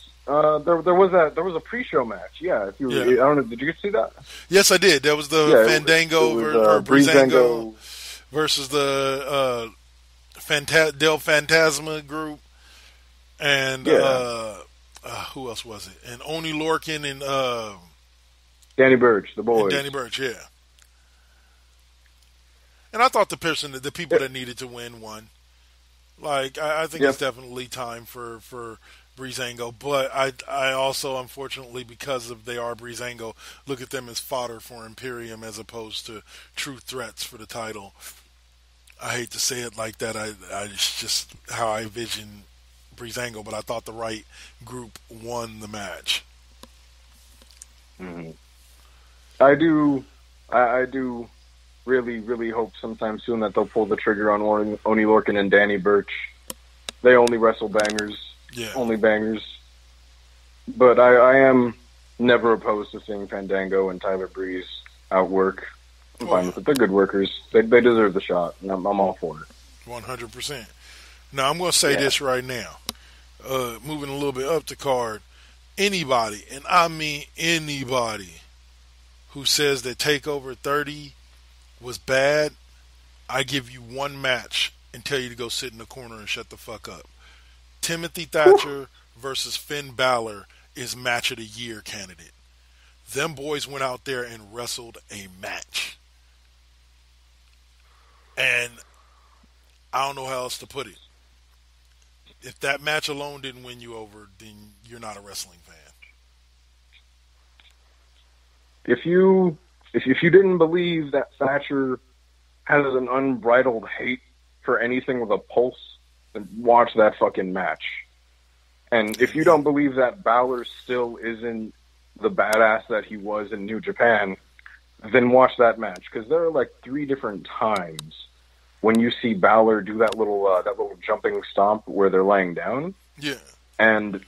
There was a pre-show match. Yeah, I don't know. Did you see that? Yes, I did. That was the Fandango or Breezango versus the Del Fantasma group, and who else was it? And Oni Lorcan and Danny Burch, the boys. Danny Burch, yeah. And I thought the people that needed to win won. Like, I think it's definitely time for Breezango, but I also, unfortunately, because they are Breezango, look at them as fodder for Imperium as opposed to true threats for the title. I hate to say it like that. It's just how I envision Breezango, but I thought the right group won the match. I do really, really hope sometime soon that they'll pull the trigger on Oni Lorcan and Danny Burch. They only wrestle bangers. Yeah. Only bangers. But I am never opposed to seeing Fandango and Tyler Breeze outwork. I'm fine with it. They're good workers. They deserve the shot, and I'm all for it. 100%. Now, I'm going to say this right now. Moving a little bit up the card, anybody, and I mean anybody, who says that TakeOver 30 was bad, I give you one match and tell you to go sit in the corner and shut the fuck up. Timothy Thatcher versus Finn Balor is match of the year candidate. Them boys went out there and wrestled a match. And I don't know how else to put it. If that match alone didn't win you over, then you're not a wrestling fan. if you didn't believe that Thatcher has an unbridled hate for anything with a pulse, then watch that fucking match. And if you don't believe that Balor still isn't the badass that he was in New Japan, then watch that match, because there are like 3 different times when you see Balor do that little jumping stomp where they're laying down. Yeah. And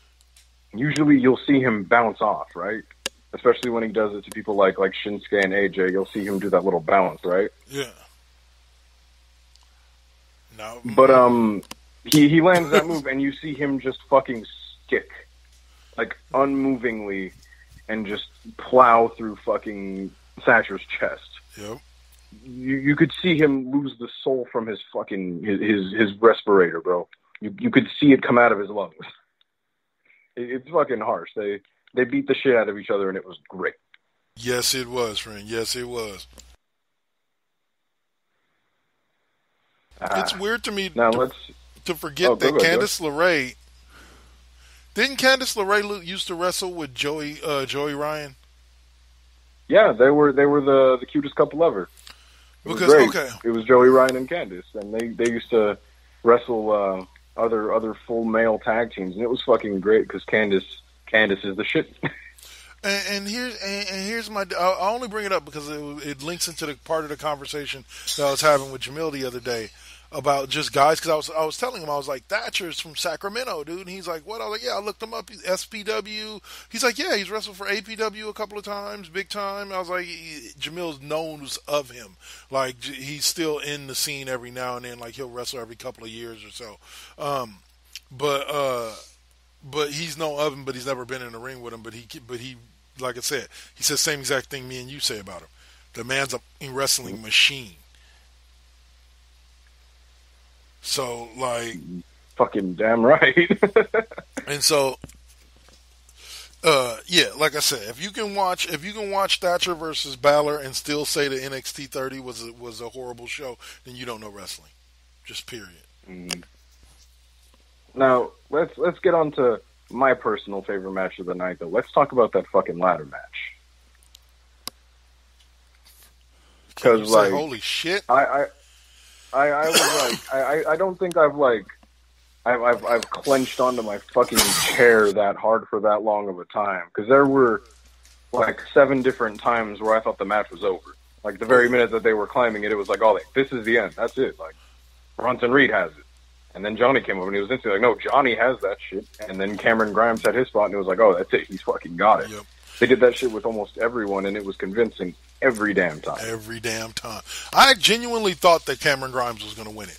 usually you'll see him bounce off, right? Especially when he does it to people like Shinsuke and AJ, you'll see him do that little bounce, right? Yeah. No. But he lands that move and you see him just fucking stick, like unmovingly, and just plow through fucking Thatcher's chest. Yep. You could see him lose the soul from his fucking his respirator, bro. You could see it come out of his lungs. It's fucking harsh. They beat the shit out of each other, and it was great. Yes, it was, friend. Yes, it was. It's weird to me to forget that Candice LeRae. Didn't Candice LeRae used to wrestle with Joey Ryan? Yeah, they were the cutest couple ever. It was Joey Ryan and Candice, and they used to wrestle other full male tag teams, and it was fucking great because Candice is the shit. And here's my. I only bring it up because it links into the part of the conversation that I was having with Jamil the other day about just guys, because I was telling him, I was like, Thatcher's from Sacramento, dude, and he's like, what? I was like, yeah, I looked him up. He's SPW. He's like, yeah, he's wrestled for APW a couple of times, big time. I was like, Jamil knows of him, like he's still in the scene every now and then, like he'll wrestle every couple of years or so, but he's known of him, but he's never been in the ring with him. But he, like I said, he says the same exact thing me and you say about him. The man's a wrestling machine. So, like, fucking damn right. And so, yeah, like I said, if you can watch Thatcher versus Balor and still say the NXT 30 was a horrible show, then you don't know wrestling. Just period. Mm. Now let's get on to my personal favorite match of the night, though. Let's talk about that fucking ladder match. Because, like, holy shit, I was like, I don't think I've clenched onto my fucking chair that hard for that long of a time, because there were like 7 different times where I thought the match was over. Like the very minute that they were climbing it, it was like, oh, this is the end. That's it. Like Bronson Reed has it, and then Johnny came over and he was instantly like, no, Johnny has that shit. And then Cameron Grimes had his spot, and it was like, oh, that's it. He's fucking got it. Yep. They did that shit with almost everyone, and it was convincing every damn time. Every damn time. I genuinely thought that Cameron Grimes was going to win it.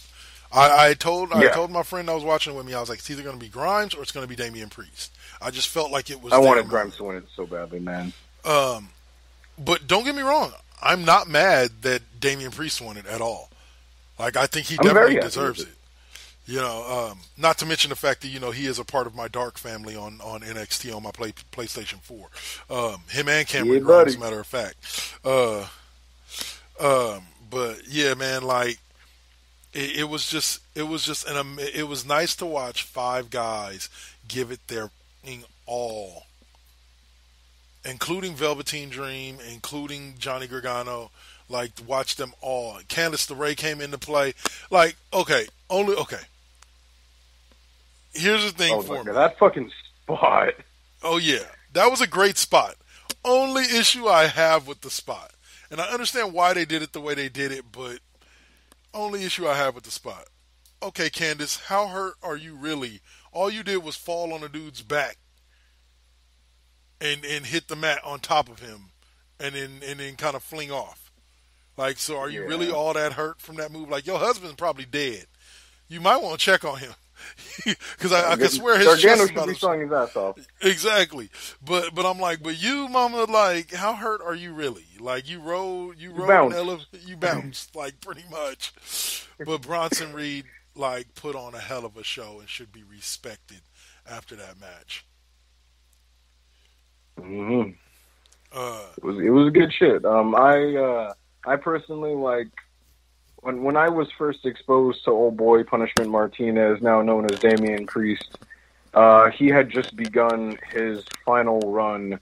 I told my friend that was watching it with me, I was like, it's either going to be Grimes or it's going to be Damian Priest. I just felt like it was. I wanted Grimes to win it so badly, man. But don't get me wrong, I'm not mad that Damian Priest won it at all. Like, I think he definitely deserves it. You know, not to mention the fact that, you know, he is a part of my Dark family on NXT on my PlayStation 4. Him and Cameron Grimes, as a matter of fact. But yeah, man, like it was nice to watch 5 guys give it their all, including Velveteen Dream, including Johnny Gargano. Like, watch them all. Candice LeRae came into play. Like, okay. Here's the thing for me. That fucking spot. Oh, yeah. That was a great spot. Only issue I have with the spot, and I understand why they did it the way they did it, but only issue I have with the spot. Okay, Candice, how hurt are you really? All you did was fall on a dude's back and hit the mat on top of him and then kind of fling off. Like, so are you really all that hurt from that move? Like, your husband's probably dead. You might want to check on him. Because I can swear his chest should be sawing his ass off. Exactly, but I'm like, but you, mama, like, how hurt are you really? Like, you bounced, like, pretty much. But Bronson Reed, like, put on a hell of a show and should be respected after that match. Mm-hmm. It was good shit. I personally, like, when I was first exposed to old boy Punishment Martinez, now known as Damian Priest, he had just begun his final run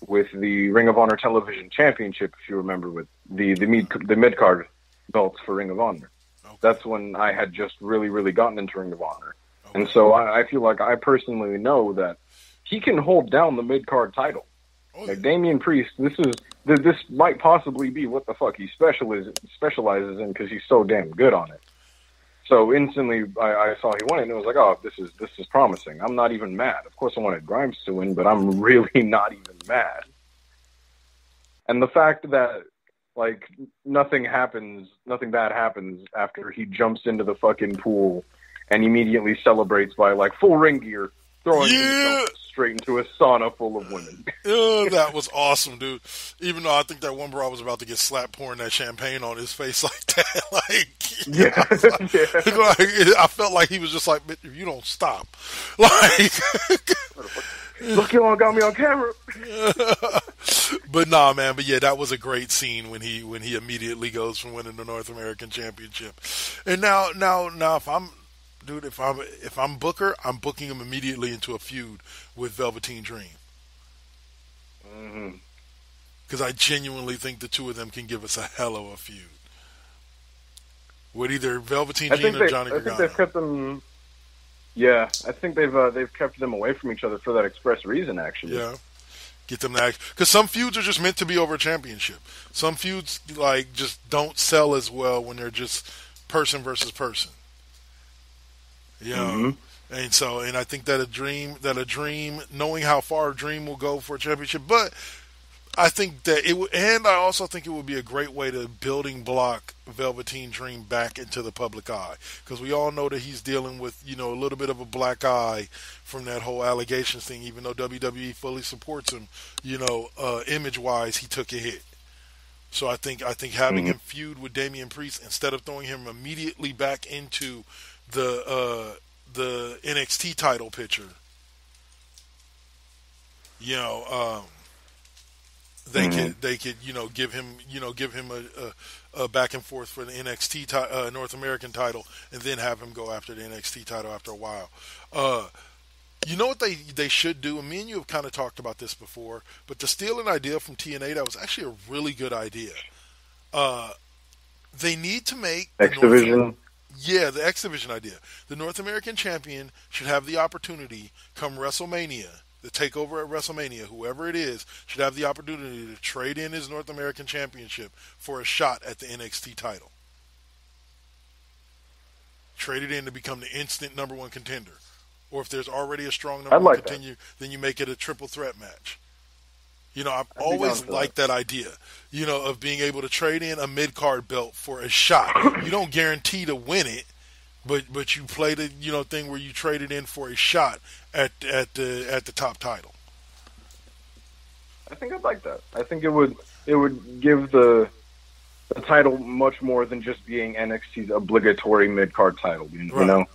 with the Ring of Honor Television Championship, if you remember, with the mid-card belts for Ring of Honor. Okay. That's when I had just really gotten into Ring of Honor. Okay. And so I feel like I personally know that he can hold down the mid-card title. Oh, yeah. Like Damian Priest, this might possibly be what the fuck he specializes in because he's so damn good on it. So instantly, I saw he won it, and it was like, oh, this is promising. I'm not even mad. Of course, I wanted Grimes to win, but I'm really not even mad. And the fact that like nothing bad happens after he jumps into the fucking pool and immediately celebrates by like full ring gear, throwing himself straight into a sauna full of women. That was awesome, dude. Even though I think that one bro was about to get slapped pouring that champagne on his face like that. I felt like he was just like, if you don't stop. Like, look, you all got me on camera. But nah, man. But yeah, that was a great scene when he immediately goes from winning the North American Championship. And now, if I'm Booker, I'm booking him immediately into a feud with Velveteen Dream. Because I genuinely think the two of them can give us a hell of a feud. With either Velveteen Dream or Johnny Gargano. I think they've kept them. Yeah, I think they've kept them away from each other for that express reason. Actually, yeah, get them to act, because some feuds are just meant to be over a championship. Some feuds like just don't sell as well when they're just person versus person. You know, and I think that a dream, knowing how far a dream will go for a championship, but I think that it would, and I also think it would be a great way to building block Velveteen Dream back into the public eye, because we all know that he's dealing with, a little bit of a black eye from that whole allegations thing. Even though WWE fully supports him, image wise, he took a hit. So I think having him feud with Damian Priest instead of throwing him immediately back into the NXT title picture, they could give him a back and forth for the NXT North American title, and then have him go after the NXT title after a while. You know what they should do, and me and you have kind of talked about this before, but to steal an idea from TNA, that was actually a really good idea. They need to make X Division. Yeah, the X Division idea. The North American champion should have the opportunity come WrestleMania, the takeover at WrestleMania, whoever it is, should have the opportunity to trade in his North American championship for a shot at the NXT title. Trade it in to become the instant number one contender. Or if there's already a strong number one contender, then you make it a triple threat match. I've always liked that idea, of being able to trade in a mid-card belt for a shot. You don't guarantee to win it, but you play the, thing where you trade it in for a shot at the top title. I think I'd like that. I think it would give the title much more than just being NXT's obligatory mid-card title, Right.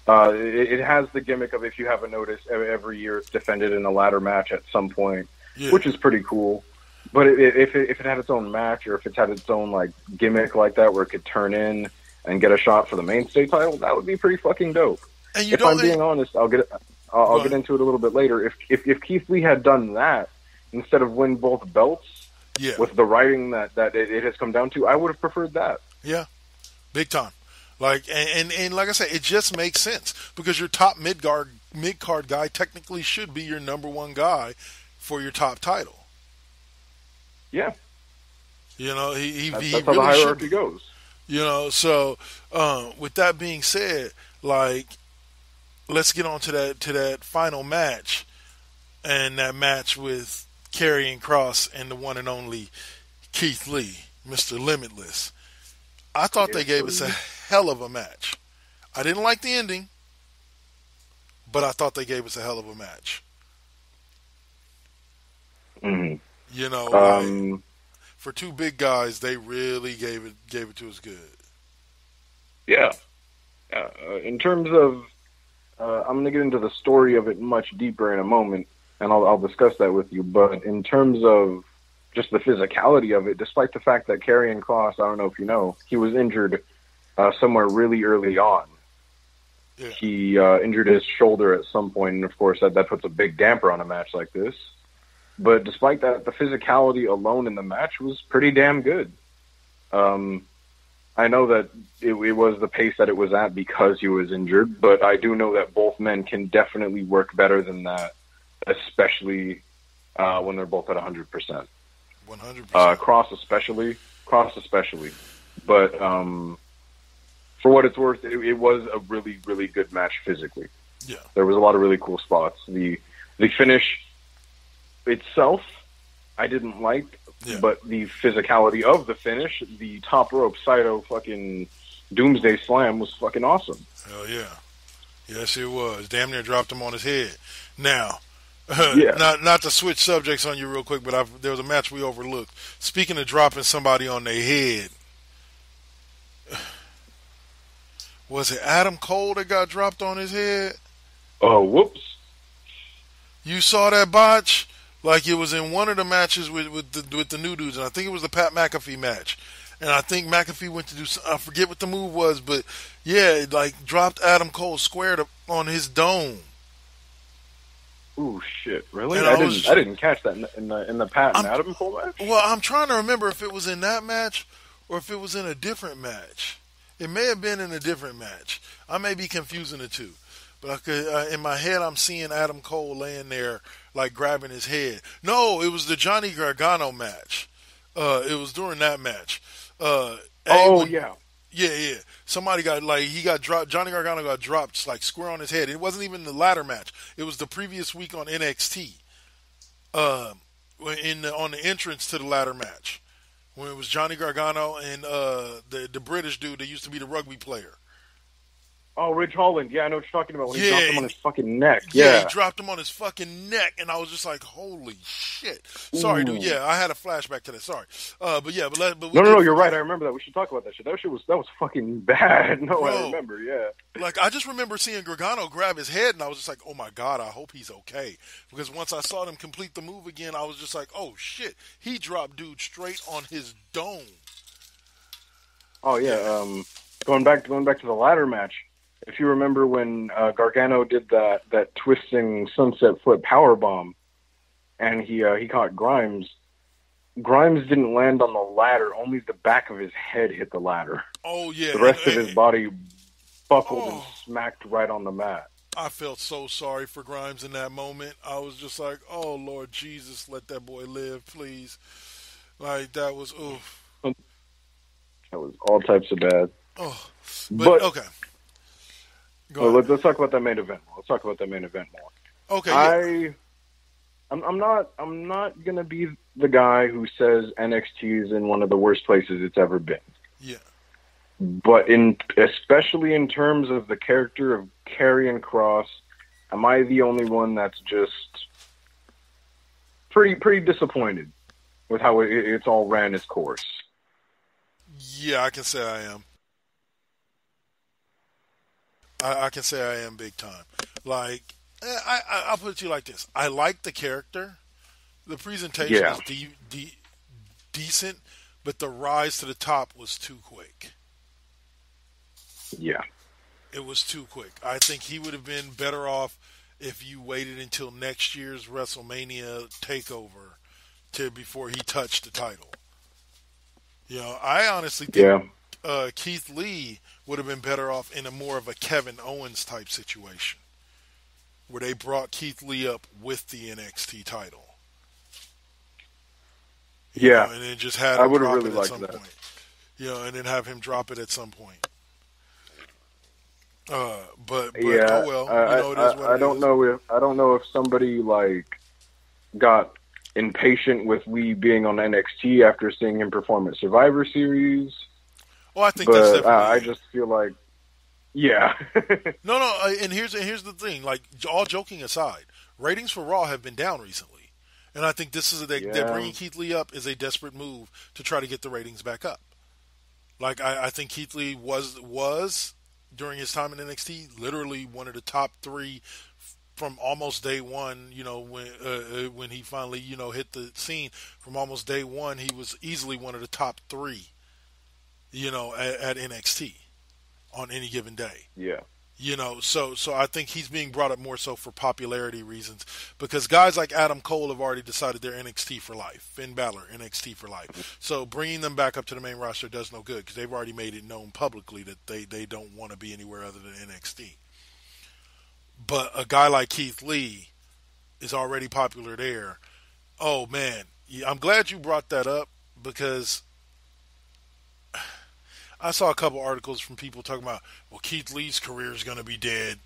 It has the gimmick of, if you haven't noticed, every year it's defended in a ladder match at some point. Yeah. Which is pretty cool, but if it had its own match, or if it had its own like gimmick like that, where it could turn in and get a shot for the mainstay title, that would be pretty fucking dope. And if I'm being honest, I'll get into it a little bit later. If Keith Lee had done that instead of win both belts, with the writing that it has come down to, I would have preferred that. Yeah, big time. Like and like I said, it just makes sense, because your top mid card guy technically should be your number one guy for your top title. Yeah. He that's really how the hierarchy goes. So with that being said, like, let's get on to that final match, and that match with Karrion Kross and the one and only Keith Lee, Mr. Limitless. I thought they gave us a hell of a match. I didn't like the ending, but I thought they gave us a hell of a match. For two big guys, they really gave it to us good. Yeah. In terms of, I'm going to get into the story of it much deeper in a moment, and I'll discuss that with you. But in terms of just the physicality of it, despite the fact that Karrion Kross, I don't know if you know, he was injured somewhere really early on. Yeah. He injured his shoulder at some point, and of course that puts a big damper on a match like this. But despite that, the physicality alone in the match was pretty damn good. I know that it was the pace that it was at because he was injured, but I do know that both men can definitely work better than that, especially when they're both at 100%. 100%. Cross especially. But for what it's worth, it was a really, really good match physically. Yeah. There was a lot of really cool spots. The finish itself, I didn't like, but the physicality of the finish, the top rope Saito fucking Doomsday Slam was fucking awesome. Hell yeah. Yes, it was. Damn near dropped him on his head. Now, not to switch subjects on you real quick, but there was a match we overlooked. Speaking of dropping somebody on their head, was it Adam Cole that got dropped on his head? Oh, whoops. You saw that botch? Like it was in one of the matches with the new dudes, and I think it was the Pat McAfee match. And I think McAfee went to do, I forget what the move was, but yeah, like dropped Adam Cole squared up on his dome. Ooh, shit! Really? I didn't catch that in the Pat and Adam Cole match. Well, I'm trying to remember if it was in that match or if it was in a different match. It may have been in a different match. I may be confusing the two. But in my head, I'm seeing Adam Cole laying there, like, grabbing his head. No, it was the Johnny Gargano match. It was during that match. Yeah. Yeah. Somebody he got dropped. Johnny Gargano got dropped, like, square on his head. It wasn't even the ladder match. It was the previous week on NXT. On the entrance to the ladder match. When it was Johnny Gargano and the British dude that used to be the rugby player. Oh, Ridge Holland. Yeah, I know what you're talking about. When he dropped him on his fucking neck. Yeah, he dropped him on his fucking neck, and I was just like, holy shit. Sorry, dude. Yeah, I had a flashback to that. Sorry. But No, you're right. I remember that. We should talk about that shit. That was fucking bad. No, I remember, yeah. Like, I just remember seeing Gargano grab his head, and I was just like, oh my God, I hope he's okay. Because once I saw them complete the move again, I was just like, oh shit. He dropped dude straight on his dome. Oh, yeah. Going back to the ladder match. If you remember when Gargano did that twisting sunset flip powerbomb, and he caught Grimes, Grimes didn't land on the ladder. Only the back of his head hit the ladder. Oh yeah, the rest of his body buckled and smacked right on the mat. I felt so sorry for Grimes in that moment. I was just like, oh Lord Jesus, let that boy live, please. Like that was oof. That was all types of bad. Oh, but okay. Let's talk about that main event. more. Okay. I'm not gonna be the guy who says NXT is in one of the worst places it's ever been. Yeah. But especially in terms of the character of Karrion Kross, am I the only one that's just pretty disappointed with how it's all ran its course? Yeah, I can say I am. I can say I am big time. Like, I'll put it to you like this. I like the character. The presentation is decent, but the rise to the top was too quick. Yeah. It was too quick. I think he would have been better off if you waited until next year's WrestleMania Takeover before he touched the title. You know, I honestly think Keith Lee would have been better off in a more of a Kevin Owens type situation, where they brought Keith Lee up with the NXT title. You know, and then just had him drop it at some point. You know, and then have him drop it at some point. But oh well, it is what I don't know if somebody like got impatient with Lee being on NXT after seeing him perform at Survivor Series. Well, I think that's definitely. I just feel like, yeah. No. And here's the thing. Like, all joking aside, ratings for Raw have been down recently, and I think this is they're bringing Keith Lee up is a desperate move to try to get the ratings back up. Like, I think Keith Lee was during his time in NXT literally one of the top three from almost day one. You know, when he finally hit the scene, from almost day one, he was easily one of the top three. You know, at NXT on any given day. Yeah. You know, so I think he's being brought up more so for popularity reasons, because guys like Adam Cole have already decided they're NXT for life. Finn Balor, NXT for life. So bringing them back up to the main roster does no good, because they've already made it known publicly that they don't want to be anywhere other than NXT. But a guy like Keith Lee is already popular there. Oh man, I'm glad you brought that up, because I saw a couple articles from people talking about, well, Keith Lee's career is going to be dead.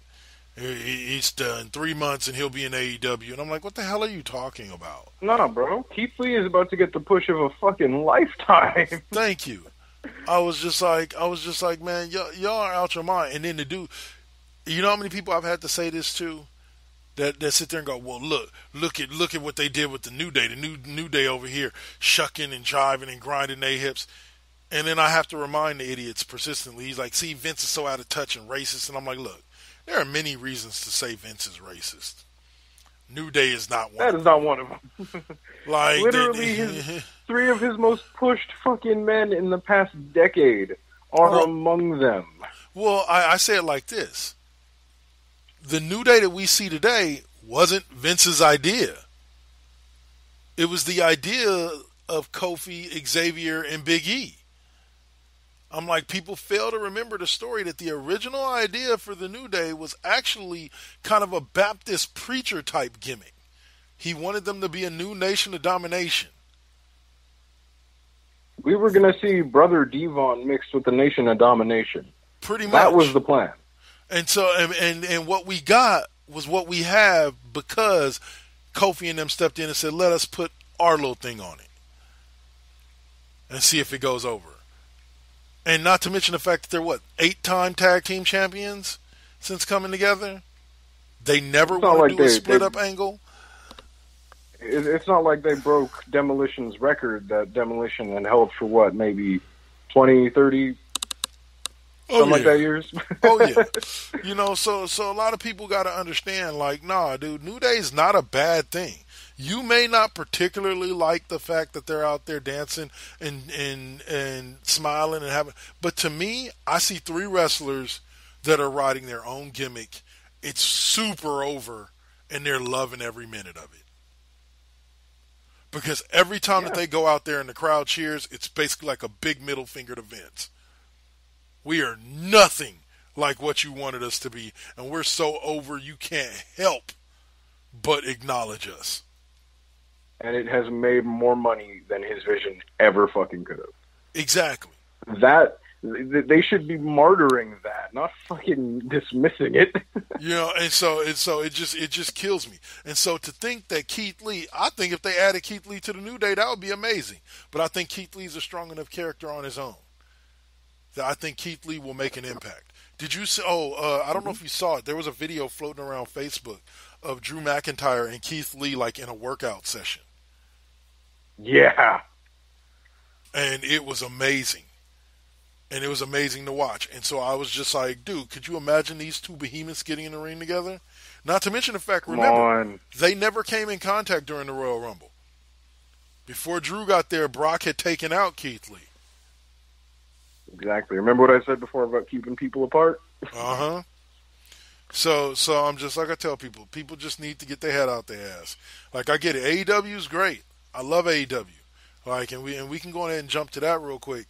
He's done 3 months and he'll be in AEW. And I'm like, what the hell are you talking about? No, bro. Keith Lee is about to get the push of a fucking lifetime. Thank you. I was just like, man, y'all are out your mind. And then the dude, you know how many people I've had to say this to? That sit there and go, well, look at what they did with the New Day. The New Day over here, shucking and jiving and grinding their hips. And then I have to remind the idiots persistently. He's like, see, Vince is so out of touch and racist. And I'm like, look, there are many reasons to say Vince is racist. New Day is not one. That is not one of them. Like, literally, three of his most pushed fucking men in the past decade are among them. Well, I say it like this. The New Day that we see today wasn't Vince's idea. It was the idea of Kofi, Xavier, and Big E. I'm like, people fail to remember the story that the original idea for the New Day was actually kind of a Baptist preacher type gimmick. He wanted them to be a new nation of domination. We were going to see Brother Devon mixed with the Nation of Domination. Pretty much. That was the plan. And so, and what we got was what we have, because Kofi and them stepped in and said, let us put our little thing on it and see if it goes over. And not to mention the fact that they're, 8-time tag team champions since coming together? They never want to do a split-up angle? It's not like they broke Demolition's record that Demolition had held for, maybe 20, 30, something like that years? Oh, yeah. You know, so a lot of people got to understand, like, nah, dude, New Day is not a bad thing. You may not particularly like the fact that they're out there dancing and smiling and having, but to me, I see 3 wrestlers that are riding their own gimmick. It's super over, and they're loving every minute of it. Because every time that they go out there and the crowd cheers, it's basically like a big middle finger to Vince. We are nothing like what you wanted us to be, and we're so over you can't help but acknowledge us. And it has made more money than his vision ever fucking could have. Exactly. That, they should be martyring that, not fucking dismissing it. You know, and so it just kills me. And so to think that Keith Lee, I think if they added Keith Lee to the New Day, that would be amazing. But I think Keith Lee's a strong enough character on his own that I think Keith Lee will make an impact. Did you see? I don't know if you saw it. There was a video floating around Facebook of Drew McIntyre and Keith Lee like in a workout session. Yeah. And it was amazing. And it was amazing to watch. And so I was just like, dude, could you imagine these two behemoths getting in the ring together? Not to mention the fact, remember, they never came in contact during the Royal Rumble. Before Drew got there, Brock had taken out Keith Lee. Exactly. Remember what I said before about keeping people apart? Uh-huh. So I'm just like I tell people just need to get their head out their ass. Like, I get it. AEW is great. I love AEW. Like, and we can go ahead and jump to that real quick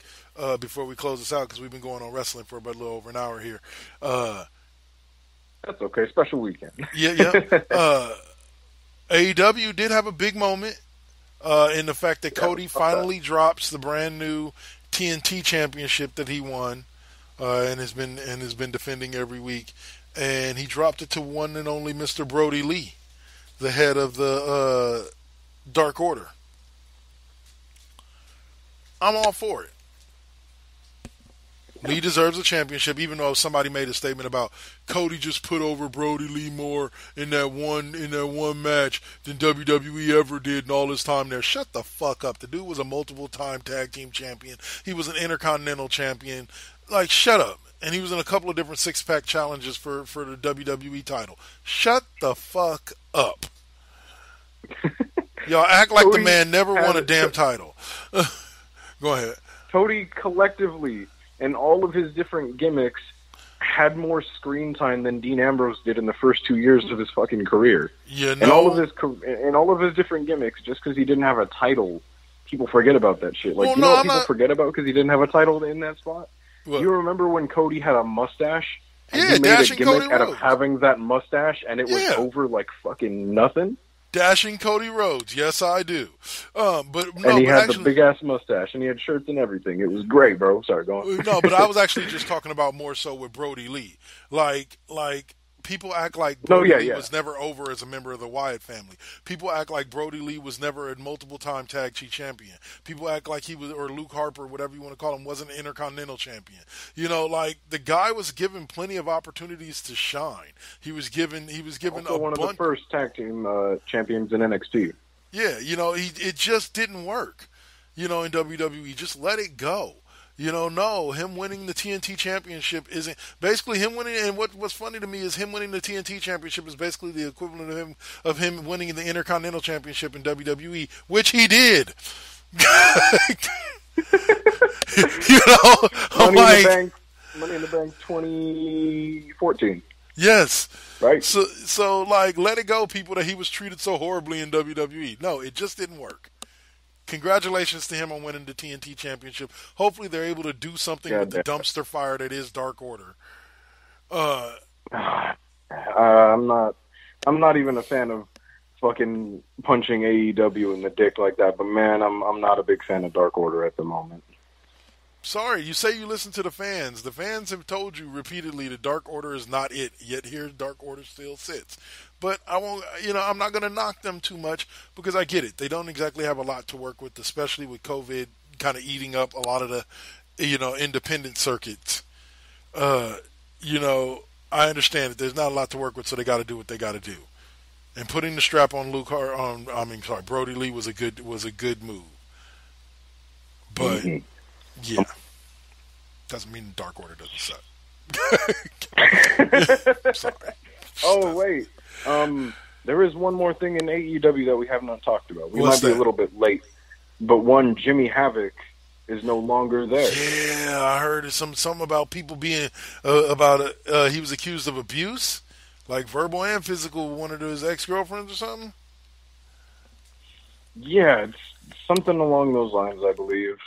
before we close this out, because we've been going on wrestling for about a little over an hour here. That's okay. Special weekend. Yeah. AEW did have a big moment in the fact that Cody finally drops the brand new TNT championship that he won and has been defending every week, and he dropped it to one and only Mr. Brody Lee, the head of the Dark Order. I'm all for it. Lee deserves a championship, even though somebody made a statement about Cody just put over Brody Lee more in that one match than WWE ever did in all his time there. Shut the fuck up. The dude was a multiple-time tag team champion. He was an intercontinental champion. Like, shut up. And he was in a couple of different six-pack challenges for the WWE title. Shut the fuck up. Y'all act like the man never won a damn title. Go ahead. Cody collectively and all of his different gimmicks had more screen time than Dean Ambrose did in the first 2 years of his fucking career. You know, and all of his different gimmicks, just because he didn't have a title, people forget about that shit. Like, know what people forget about because he didn't have a title in that spot? What? You remember when Cody had a mustache? And he made a gimmick out of having that mustache, and it was over like fucking nothing? Dashing Cody Rhodes, yes, I do. And he had the big ass mustache, and he had shirts and everything. It was great, bro. Sorry, go on. No, but I was actually just talking about more so with Brody Lee. Like people act like Brody Lee was never over as a member of the Wyatt family. People act like Brody Lee was never a multiple-time tag team champion. People act like he was, or Luke Harper, whatever you want to call him, wasn't an Intercontinental champion. You know, like the guy was given plenty of opportunities to shine. He was given also one of the first tag team champions in NXT. Yeah, you know, it just didn't work. You know, in WWE, just let it go. You know, no, him winning the TNT Championship isn't basically him winning. And what's funny to me is him winning the TNT Championship is basically the equivalent of him winning the Intercontinental Championship in WWE, which he did. You know, Money in the Bank 2014. Yes. Right. So like, let it go, people, that he was treated so horribly in WWE. No, it just didn't work. Congratulations to him on winning the TNT Championship. Hopefully they're able to do something with the dumpster fire that is Dark Order. I'm not even a fan of fucking punching AEW in the dick like that, but man, I'm not a big fan of Dark Order at the moment. Sorry, you say you listen to the fans. The fans have told you repeatedly that Dark Order is not it, yet here Dark Order still sits. But I won't, I'm not going to knock them too much because I get it. They don't exactly have a lot to work with, especially with COVID kind of eating up a lot of the, independent circuits. I understand that there's not a lot to work with, so they got to do what they got to do. And putting the strap on Brody Lee was a good move. But yeah, doesn't mean Dark Order doesn't suck. Sorry. Oh wait. There is one more thing in AEW that we have not talked about. We might be a little bit late, but Jimmy Havoc is no longer there. Yeah, I heard something about people being he was accused of abuse, like verbal and physical, with one of his ex-girlfriends or something. Yeah, it's something along those lines, I believe.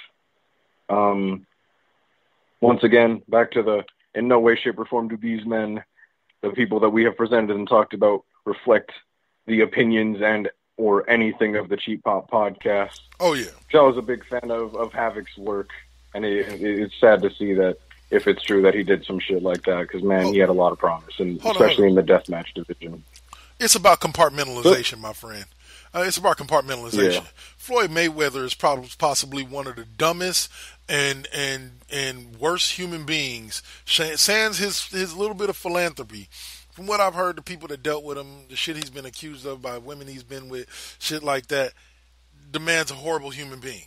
Once again, back to the in no way, shape, or form do these men, the people that we have presented and talked about, reflect the opinions and or anything of the Cheap Pop podcast. Oh, yeah. I was a big fan of Havoc's work, and it's sad to see that, if it's true, that he did some shit like that, because, man, he had a lot of promise, and especially in the deathmatch division. It's about compartmentalization, my friend. It's about compartmentalization. Yeah. Floyd Mayweather is probably possibly one of the dumbest and worst human beings. Sans his little bit of philanthropy. From what I've heard, the people that dealt with him, the shit he's been accused of by women he's been with, shit like that, the man's a horrible human being.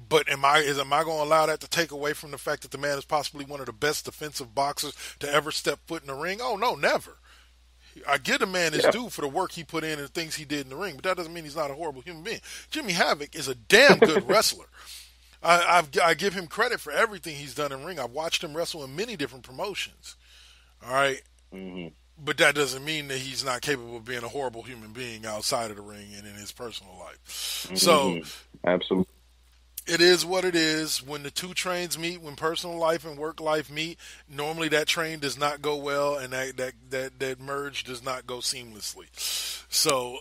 But am I going to allow that to take away from the fact that the man is possibly one of the best defensive boxers to ever step foot in the ring? Oh, no, never. I give a man his due for the work he put in and the things he did in the ring, but that doesn't mean he's not a horrible human being. Jimmy Havoc is a damn good wrestler. I give him credit for everything he's done in the ring. I've watched him wrestle in many different promotions. All right? Mm-hmm. But that doesn't mean that he's not capable of being a horrible human being outside of the ring and in his personal life. Mm-hmm. So, absolutely. It is what it is. When the two trains meet, when personal life and work life meet, normally that train does not go well, and that merge does not go seamlessly. So,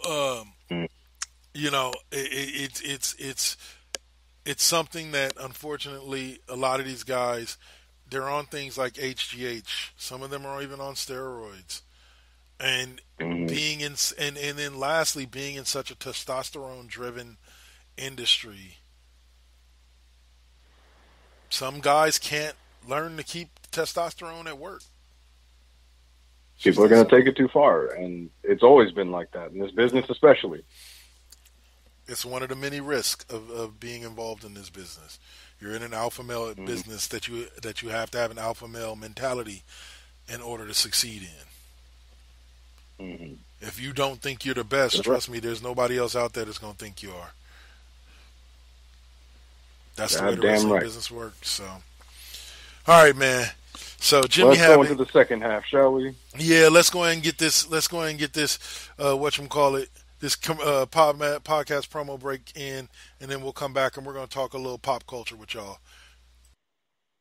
it's something that unfortunately a lot of these guys, they're on things like HGH. Some of them are even on steroids, and being in and then lastly being in such a testosterone-driven industry. Some guys can't learn to keep testosterone at work. People are going to take it too far, and it's always been like that, in this business especially. It's one of the many risks of being involved in this business. You're in an alpha male business that you have to have an alpha male mentality in order to succeed in. Mm-hmm. If you don't think you're the best, trust me, there's nobody else out there that's going to think you are. That's the way the wrestling business works. So, all right, man. So Jimmy, let's go into the second half, shall we? Yeah, let's go ahead and get this. Let's go ahead and get this. Whatchamacallit, this podcast promo break in, and then we'll come back and we're going to talk a little pop culture with y'all.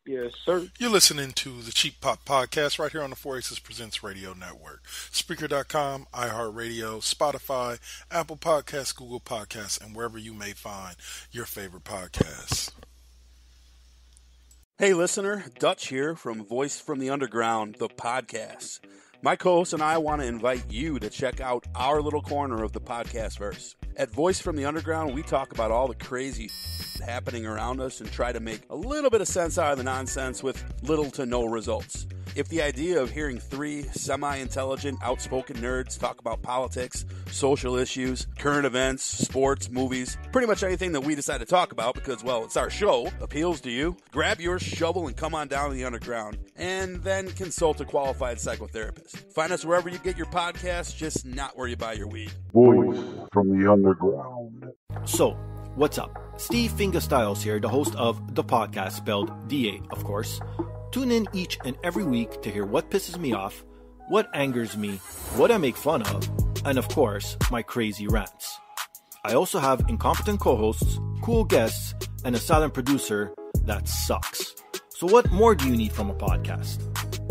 Yes, sir. You're listening to the Cheap Pop Podcast right here on the 4Aces Presents Radio Network. Spreaker.com, iHeartRadio, Spotify, Apple Podcasts, Google Podcasts, and wherever you may find your favorite podcasts. Hey listener, Dutch here from Voice from the Underground, the podcast. My co-host and I want to invite you to check out our little corner of the podcast verse. At Voice from the Underground, we talk about all the crazy happening around us and try to make a little bit of sense out of the nonsense with little to no results. If the idea of hearing three semi-intelligent, outspoken nerds talk about politics, social issues, current events, sports, movies, pretty much anything that we decide to talk about because, well, it's our show, appeals to you, grab your shovel and come on down to the underground, and then consult a qualified psychotherapist. Find us wherever you get your podcasts, just not where you buy your weed. Voice from the Underground. So, what's up? Steve Fingerstyles here, the host of the podcast, spelled D-A, of course. Tune in each and every week to hear what pisses me off, what angers me, what I make fun of, and of course, my crazy rants. I also have incompetent co-hosts, cool guests, and a silent producer that sucks. So what more do you need from a podcast?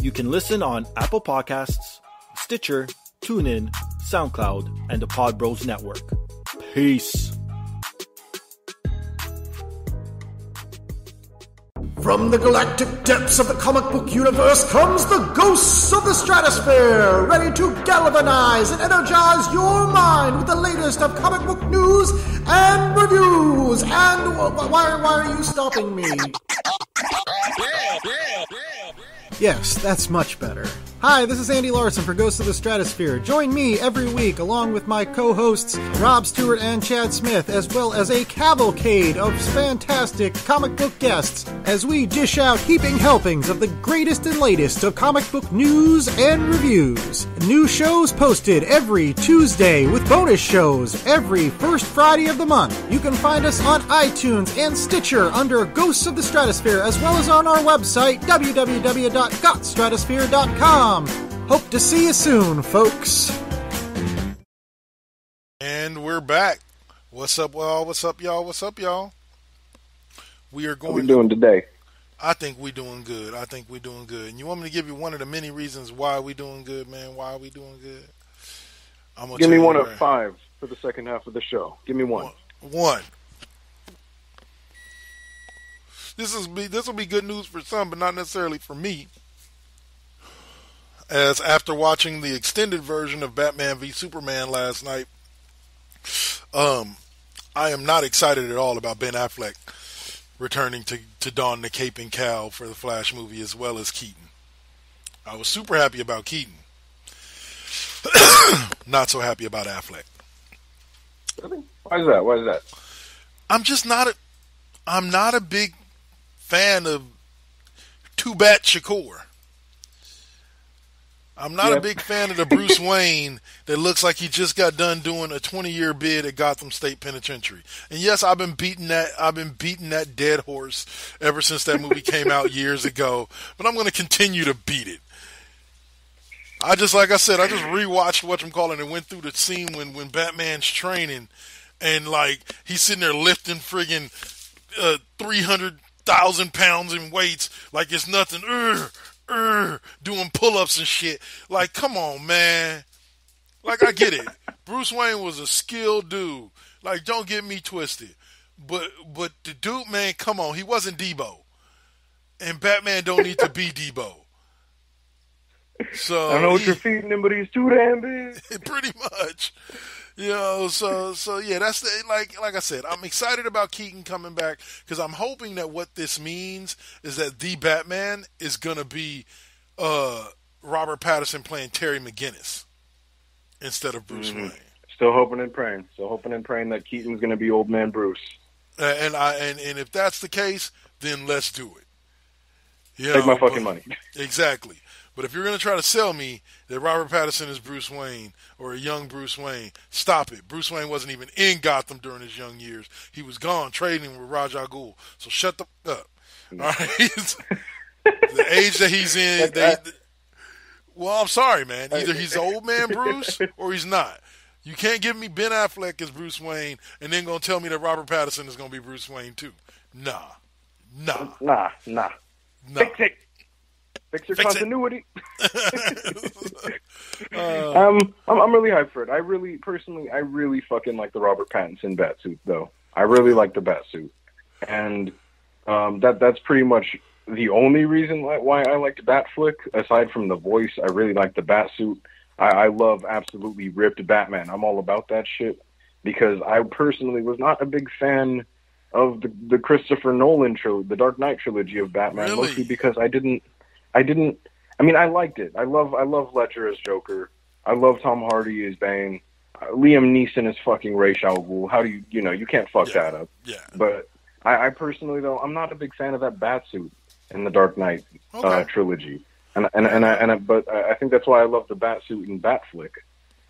You can listen on Apple Podcasts, Stitcher, TuneIn, SoundCloud, and the Pod Bros Network. Peace. From the galactic depths of the comic book universe comes the ghosts of the stratosphere, ready to galvanize and energize your mind with the latest of comic book news and reviews. And why are you stopping me? Yes, that's much better. Hi, this is Andy Larson for Ghosts of the Stratosphere. Join me every week along with my co-hosts Rob Stewart and Chad Smith, as well as a cavalcade of fantastic comic book guests, as we dish out heaping helpings of the greatest and latest of comic book news and reviews. New shows posted every Tuesday with bonus shows every first Friday of the month. You can find us on iTunes and Stitcher under Ghosts of the Stratosphere, as well as on our website, www.gotstratosphere.com. Hope to see you soon, folks. And we're back. What's up, y'all? What's up, y'all? What's up, y'all? We are going. What are we doing today? I think we're doing good. And you want me to give you one of the many reasons why we doing good, man? Why are we doing good? Give me one of 5 for the second half of the show. Give me one. One. This will be good news for some, but not necessarily for me. As after watching the extended version of Batman v Superman last night, I am not excited at all about Ben Affleck returning to don the cape and cowl for the Flash movie, as well as Keaton. I was super happy about Keaton. Not so happy about Affleck. Really? Why is that? I'm not a big fan of Two-Bat Shakur. I'm not a big fan of the Bruce Wayne that looks like he just got done doing a 20-year bid at Gotham State Penitentiary. And yes, I've been beating that dead horse ever since that movie came out years ago. But I'm going to continue to beat it. I just rewatched whatchamacallit and went through the scene when Batman's training, and like he's sitting there lifting friggin' 300,000 pounds in weights like it's nothing. Doing pull-ups and shit. Like, come on, man. Like, I get it. Bruce Wayne was a skilled dude. Like, don't get me twisted. But the dude, man, come on. He wasn't Debo. And Batman don't need to be Debo. So I don't know what you're feeding him, but he's too damn big. Pretty much. You know, so yeah, that's like I said, I'm excited about Keaton coming back because I'm hoping that what this means is that the Batman is gonna be Robert Pattinson playing Terry McGinnis instead of Bruce Wayne. Still hoping and praying that Keaton's gonna be old man Bruce. And if that's the case, then let's do it. Take my fucking money. Exactly. But if you're going to try to sell me that Robert Pattinson is Bruce Wayne or a young Bruce Wayne, stop it. Bruce Wayne wasn't even in Gotham during his young years. He was gone trading with Ra's al Ghul. So shut the fuck up. All right? The age that he's in, well, I'm sorry, man. Either he's old man Bruce or he's not. You can't give me Ben Affleck as Bruce Wayne and then gonna tell me that Robert Pattinson is gonna be Bruce Wayne too. Nah. Fix it. Fix your continuity. I'm really hyped for it. I really fucking like the Robert Pattinson Batsuit, though. I really like the Batsuit, and that's pretty much the only reason why I liked Batflick. Aside from the voice, I really like the Batsuit. I love absolutely ripped Batman. I'm all about that shit because I personally was not a big fan of the Christopher Nolan the Dark Knight trilogy of Batman, mostly because I mean, I liked it. I love Ledger as Joker. I love Tom Hardy as Bane. Liam Neeson as fucking Ra's al Ghul. How do you can't fuck that up. Yeah. But I personally, though, I'm not a big fan of that Batsuit in the Dark Knight trilogy. But I think that's why I love the Batsuit in Batflick.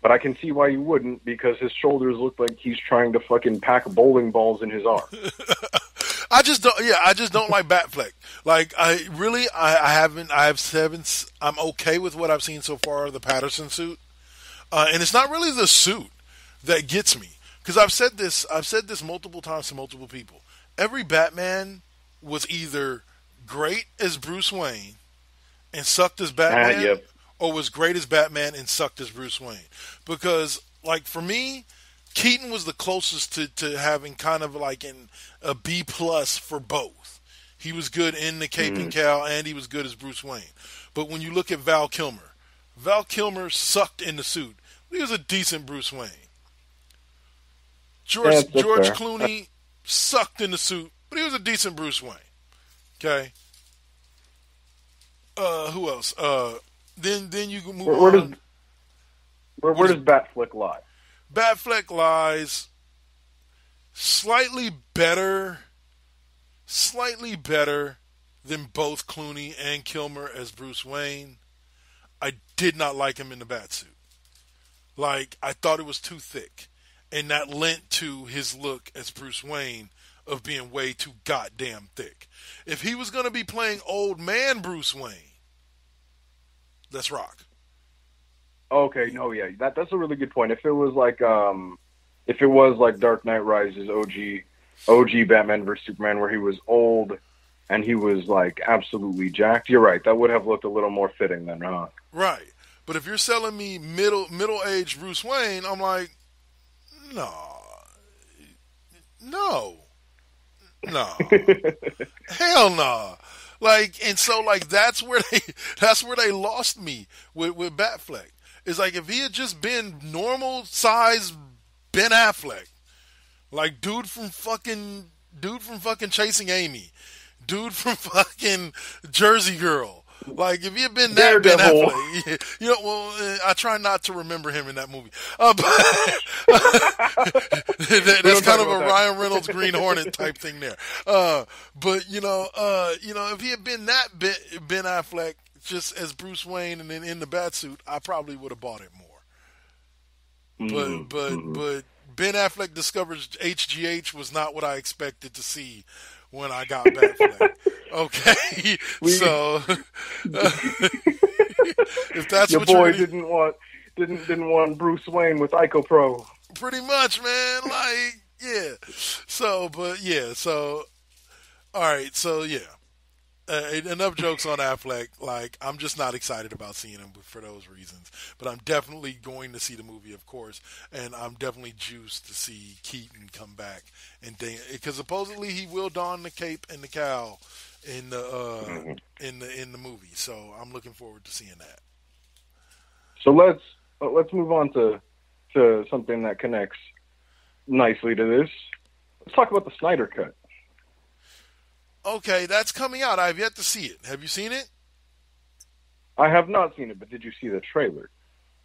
But I can see why you wouldn't, because his shoulders look like he's trying to fucking pack bowling balls in his arm. I just don't like Batfleck. Like, I'm okay with what I've seen so far of the Patterson suit. And it's not really the suit that gets me. Because I've said this multiple times to multiple people. Every Batman was either great as Bruce Wayne and sucked as Batman, or was great as Batman and sucked as Bruce Wayne. Because, like, for me, Keaton was the closest to having kind of like a B+ for both. He was good in the cape and cowl, and he was good as Bruce Wayne. But when you look at Val Kilmer sucked in the suit. But he was a decent Bruce Wayne. George Clooney sucked in the suit, but he was a decent Bruce Wayne. Okay. Who else? Then you can move on. Where does Batfleck lie? Batfleck lies slightly better than both Clooney and Kilmer as Bruce Wayne. I did not like him in the Batsuit. Like, I thought it was too thick. And that lent to his look as Bruce Wayne of being way too goddamn thick. If he was going to be playing old man Bruce Wayne, let's rock. Okay, no, yeah, that's a really good point. If it was like Dark Knight Rises OG Batman vs Superman, where he was old and he was like absolutely jacked, you're right. That would have looked a little more fitting then, huh? Right. But if you're selling me middle-aged Bruce Wayne, I'm like, no, hell no. Like, and so like that's where they lost me with Batfleck. It's like if he had just been normal size Ben Affleck, like dude from fucking Chasing Amy, dude from fucking Jersey Girl. Like, if he had been that Ben Affleck, I try not to remember him in that movie. That's kind of a Ryan Reynolds Green Hornet type thing there. But if he had been that Ben Affleck just as Bruce Wayne and then in the Batsuit, I probably would have bought it more. But Ben Affleck discovers HGH was not what I expected to see when I got Batfleck. Okay, so if that's your what boy didn't want Bruce Wayne with IcoPro. Pretty much, man. Like, yeah. So, but yeah. So, all right. So, yeah. Enough jokes on Affleck. Like, I'm just not excited about seeing him for those reasons. But I'm definitely going to see the movie, of course, and I'm definitely juiced to see Keaton come back because supposedly he will don the cape and the cowl in the movie. So I'm looking forward to seeing that. So let's move on to something that connects nicely to this. Let's talk about the Snyder Cut. Okay, that's coming out. I have yet to see it. Have you seen it? I have not seen it, but did you see the trailer?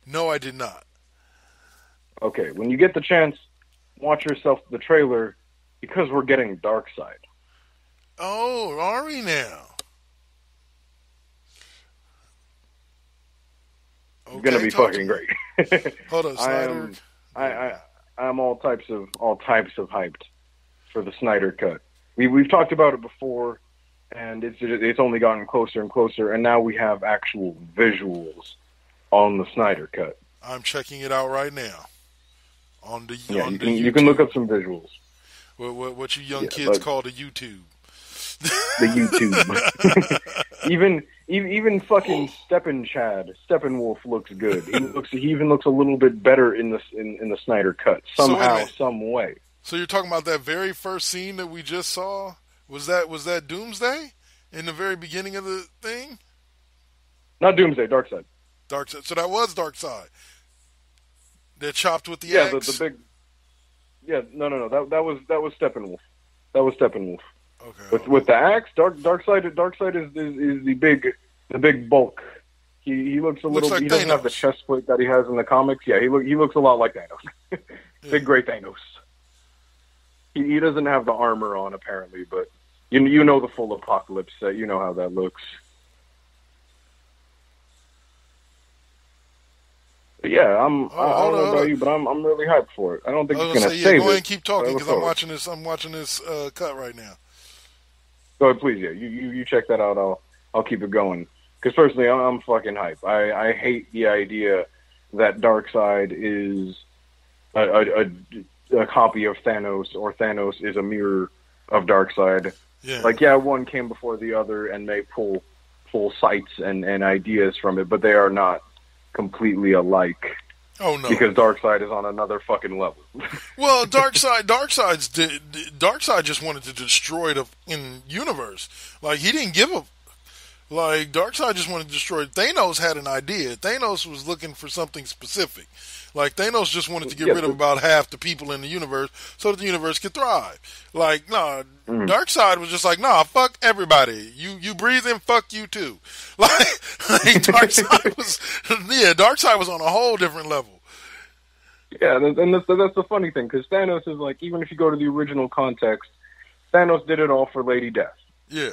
No, I did not. Okay, when you get the chance, watch yourself the trailer because we're getting Darkseid. Oh, are we now? Okay, it's gonna be fucking great. Hold on, Snyder. I'm all types of hyped for the Snyder Cut. We've talked about it before, and it's only gotten closer and closer, and now we have actual visuals on the Snyder Cut. I'm checking it out right now. You can look up some visuals. What you young kids call the YouTube. The YouTube. even fucking Steppenwolf looks good. He even looks a little bit better in the Snyder Cut somehow, some way. So you're talking about that very first scene that we just saw? Was that Doomsday in the very beginning of the thing? Not Doomsday, Darkseid. Darkseid. So that was Darkseid. They're chopped with the axe. The big. Yeah, no. That was Steppenwolf. That was Steppenwolf. Okay. With the axe, Darkseid is the big bulk. He looks a little. Like he doesn't have the chest plate that he has in the comics. Yeah, he looks a lot like Thanos. Big Great Thanos. He doesn't have the armor on apparently, but you know the full apocalypse. You know how that looks. But yeah, I don't know about you, but I'm really hyped for it. I don't think it's gonna save it. Go ahead and keep talking because I'm watching this cut right now. Go ahead, please. Yeah, you check that out. I'll keep it going. Because personally, I'm fucking hype. I hate the idea that Darkseid is a copy of Thanos, or Thanos is a mirror of Darkseid. Yeah. One came before the other and may pull sights and ideas from it, but they are not completely alike. Oh no! Because Darkseid is on another fucking level. Well, Darkseid just wanted to destroy the universe. Like he didn't give a. Like Darkseid just wanted to destroy. Thanos had an idea. Thanos was looking for something specific. Like Thanos just wanted to get rid of about half the people in the universe so that the universe could thrive. Like Darkseid was just like, fuck everybody. You breathe in, fuck you too. Like Darkseid was on a whole different level. Yeah, and that's the funny thing, because Thanos is like, even if you go to the original context, Thanos did it all for Lady Death. Yeah.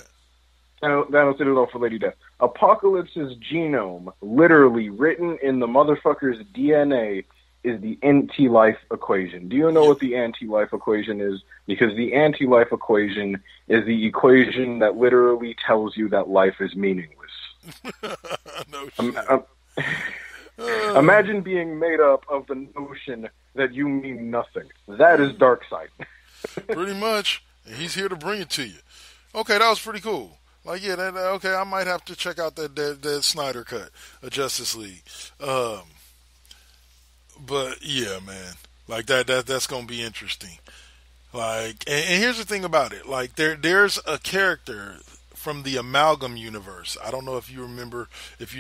Thanos did it all for Lady Death. Apocalypse's genome, literally written in the motherfucker's DNA, is the anti-life equation. Do you know what the anti-life equation is? Because the anti-life equation is the equation that literally tells you that life is meaningless. No shit. Imagine being made up of the notion that you mean nothing. That is Darkseid. Pretty much. And he's here to bring it to you. Okay, that was pretty cool. Like, yeah, okay, I might have to check out that Snyder cut of Justice League. But yeah, man, like that's gonna be interesting. Like, and here's the thing about it. Like, there's a character from the Amalgam universe. I don't know if you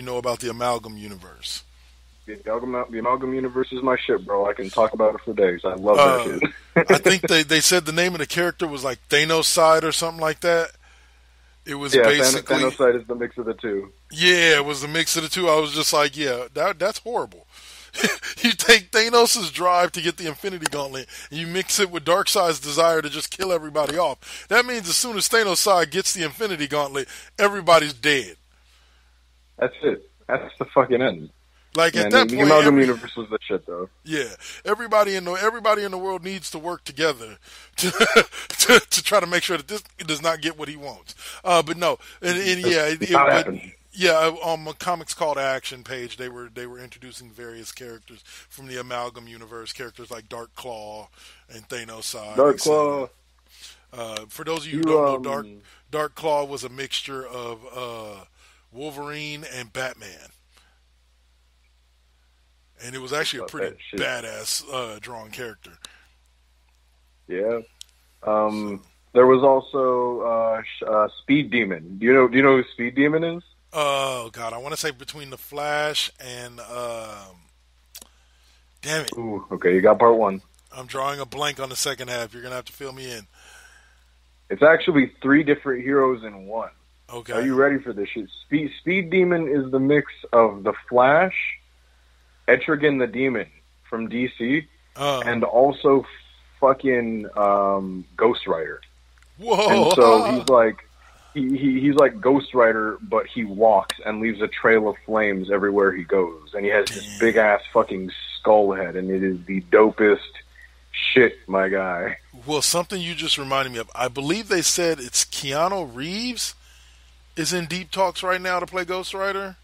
know about the Amalgam universe. The Amalgam universe is my shit, bro. I can talk about it for days. I love that shit. I think they said the name of the character was like Thanos Side or something like that. It was basically Thanos Side is the mix of the two. Yeah, it was the mix of the two. I was just like, yeah, that's horrible. You take Thanos' drive to get the Infinity Gauntlet and you mix it with Darkseid's desire to just kill everybody off. That means as soon as Thanos' side gets the Infinity Gauntlet, everybody's dead. That's it. That's the fucking end. Like at that point, the Amalgam universe was the shit, though. Yeah, everybody in the world needs to work together to try to make sure that this does not get what he wants. But no, on my Comics Call to Action page, they were introducing various characters from the Amalgam universe, characters like Dark Claw and Thanos Side. Dark Claw. For those of you who don't know, Dark Claw was a mixture of Wolverine and Batman. And it was actually a pretty badass drawn character. Yeah. There was also Speed Demon. Do you know who Speed Demon is? Oh God, I want to say between the Flash and damn it. Ooh, okay, you got part one. I'm drawing a blank on the second half. You're gonna have to fill me in. It's actually 3 different heroes in one. Okay. Are you ready for this shit? Speed Demon is the mix of the Flash, Etrigan the Demon from DC, and also fucking Ghost Rider. Whoa! And so he's like he's like Ghost Rider, but he walks and leaves a trail of flames everywhere he goes, and he has this big ass fucking skull head, and it is the dopest shit, my guy. Well, something you just reminded me of. I believe they said it's Keanu Reeves is in deep talks right now to play Ghost Rider.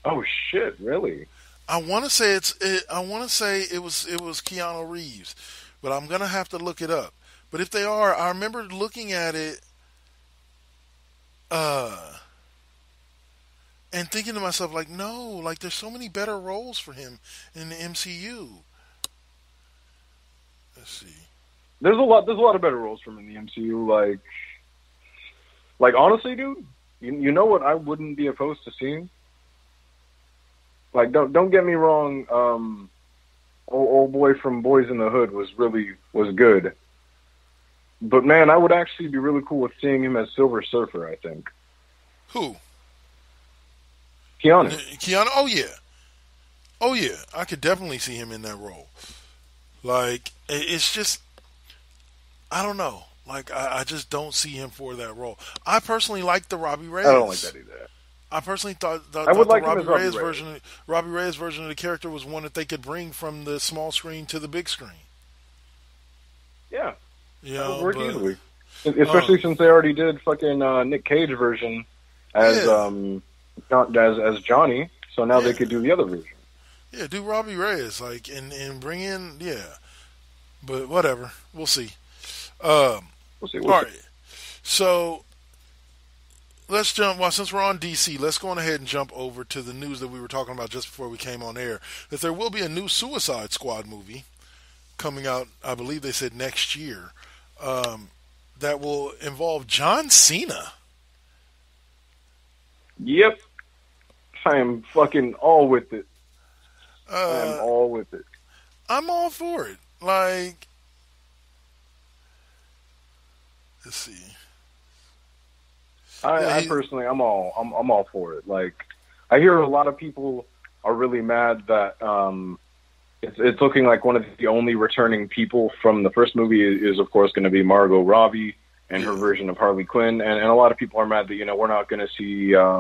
Oh shit! Really? I want to say it was Keanu Reeves, but I'm gonna have to look it up. But if they are, I remember looking at it, and thinking to myself, like, no, like there's so many better roles for him in the MCU. Let's see. There's a lot of better roles for him in the MCU. Like honestly, dude, you know what I wouldn't be opposed to seeing? Like, don't get me wrong. Old boy from Boys in the Hood was good, but man, I would actually be really cool with seeing him as Silver Surfer. I think. Who? Keanu. Oh yeah. I could definitely see him in that role. Like, it's just, I don't know. Like, I just don't see him for that role. I personally like the Robbie Reyes. I don't like that either. I personally thought I would like the him as Robbie Reyes version of the character was one that they could bring from the small screen to the big screen. Yeah, that would work easily. Especially since they already did fucking Nick Cage version as Johnny, so now they could do the other version. Yeah, do Robbie Reyes and bring in but whatever, we'll see. We'll see. All right, so. Let's jump, since we're on DC, let's go on ahead and jump over to the news that we were talking about just before we came on air, that there will be a new Suicide Squad movie coming out, I believe they said next year, that will involve John Cena. Yep. I am fucking all with it. I am all with it. I'm all for it. Like, let's see. I personally, I'm all for it. Like, I hear a lot of people are really mad that it's looking like one of the only returning people from the first movie is of course going to be Margot Robbie and her version of Harley Quinn, and a lot of people are mad that we're not going to see a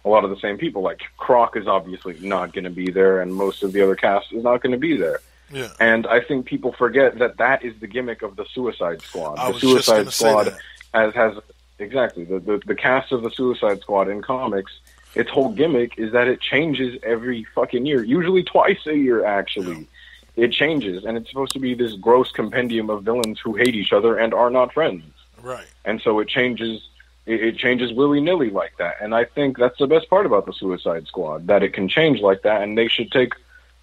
lot of the same people. Like Croc is obviously not going to be there, and most of the other cast is not going to be there. Yeah. And I think people forget that is the gimmick of the Suicide Squad. I The was Suicide just gonna Squad say that. has exactly the cast of the Suicide Squad in comics. Its whole gimmick is that it changes every fucking year, usually twice a year. Actually, it changes, and it's supposed to be this gross compendium of villains who hate each other and are not friends. Right. And so it changes. It changes willy-nilly like that, and I think that's the best part about the Suicide Squad, that it can change like that, and they should take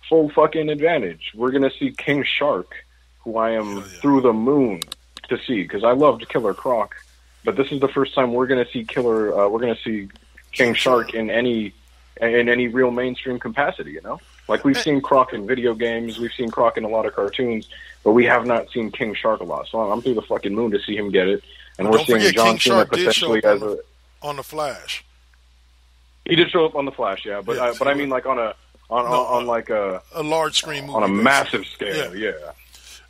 full fucking advantage. We're gonna see King Shark, who I am through the moon to see, because I loved Killer Croc. But this is the first time we're going to see we're going to see King Shark in any real mainstream capacity. Like we've seen Croc in video games, we've seen Croc in a lot of cartoons, but we have not seen King Shark a lot. So I'm through the fucking moon to see him get it, and we're seeing John Cena potentially as on the Flash. He did show up on the Flash, yeah, but I mean like on a large screen movie, on a massive scale, yeah.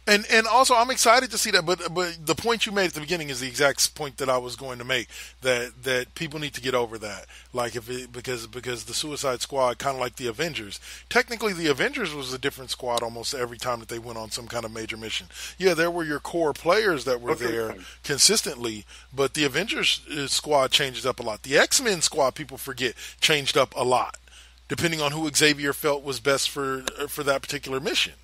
And also, I'm excited to see that. But the point you made at the beginning is the exact point that I was going to make. That people need to get over that. Like because the Suicide Squad, kind of like the Avengers. Technically, the Avengers was a different squad almost every time that they went on some kind of major mission. Yeah, there were your core players that were there consistently, but the Avengers squad changes up a lot. The X-Men squad, people forget, changed up a lot, depending on who Xavier felt was best for that particular mission.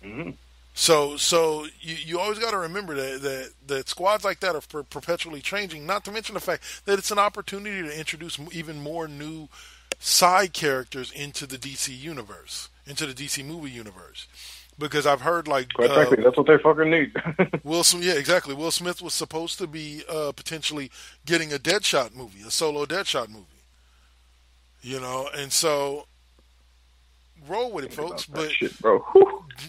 Mm-hmm. So you always got to remember that squads like that are perpetually changing. Not to mention the fact that it's an opportunity to introduce even more new side characters into the DC universe, into the DC movie universe. Because I've heard quite frankly, that's what they fucking need. Will Smith was supposed to be potentially getting a Deadshot movie, a solo Deadshot movie. And so. Roll with it, folks. But shit, bro.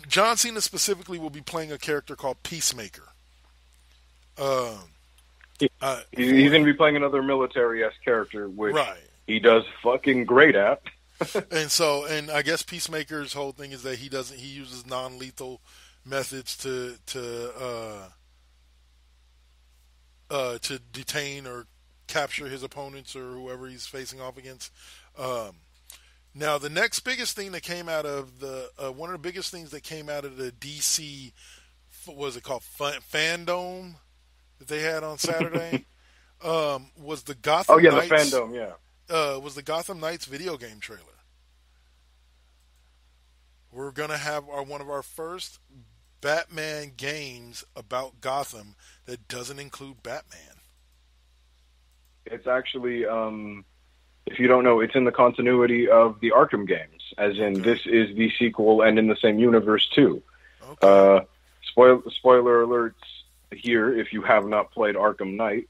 John Cena specifically will be playing a character called Peacemaker. He's going to be playing another military-esque character, which he does fucking great at. and I guess Peacemaker's whole thing is that he uses non-lethal methods to detain or capture his opponents or whoever he's facing off against. Now, the next biggest thing that came out of one of the biggest things that came out of the DC, what was it called, fandom that they had on Saturday was the Gotham. Oh yeah, Knights, the fandom. Yeah, was the Gotham Knights video game trailer. We're gonna have one of our first Batman games about Gotham that doesn't include Batman. it's actually, if you don't know, it's in the continuity of the Arkham games, as in this is the sequel and in the same universe too. Okay. Spoiler alerts here if you have not played Arkham Knight.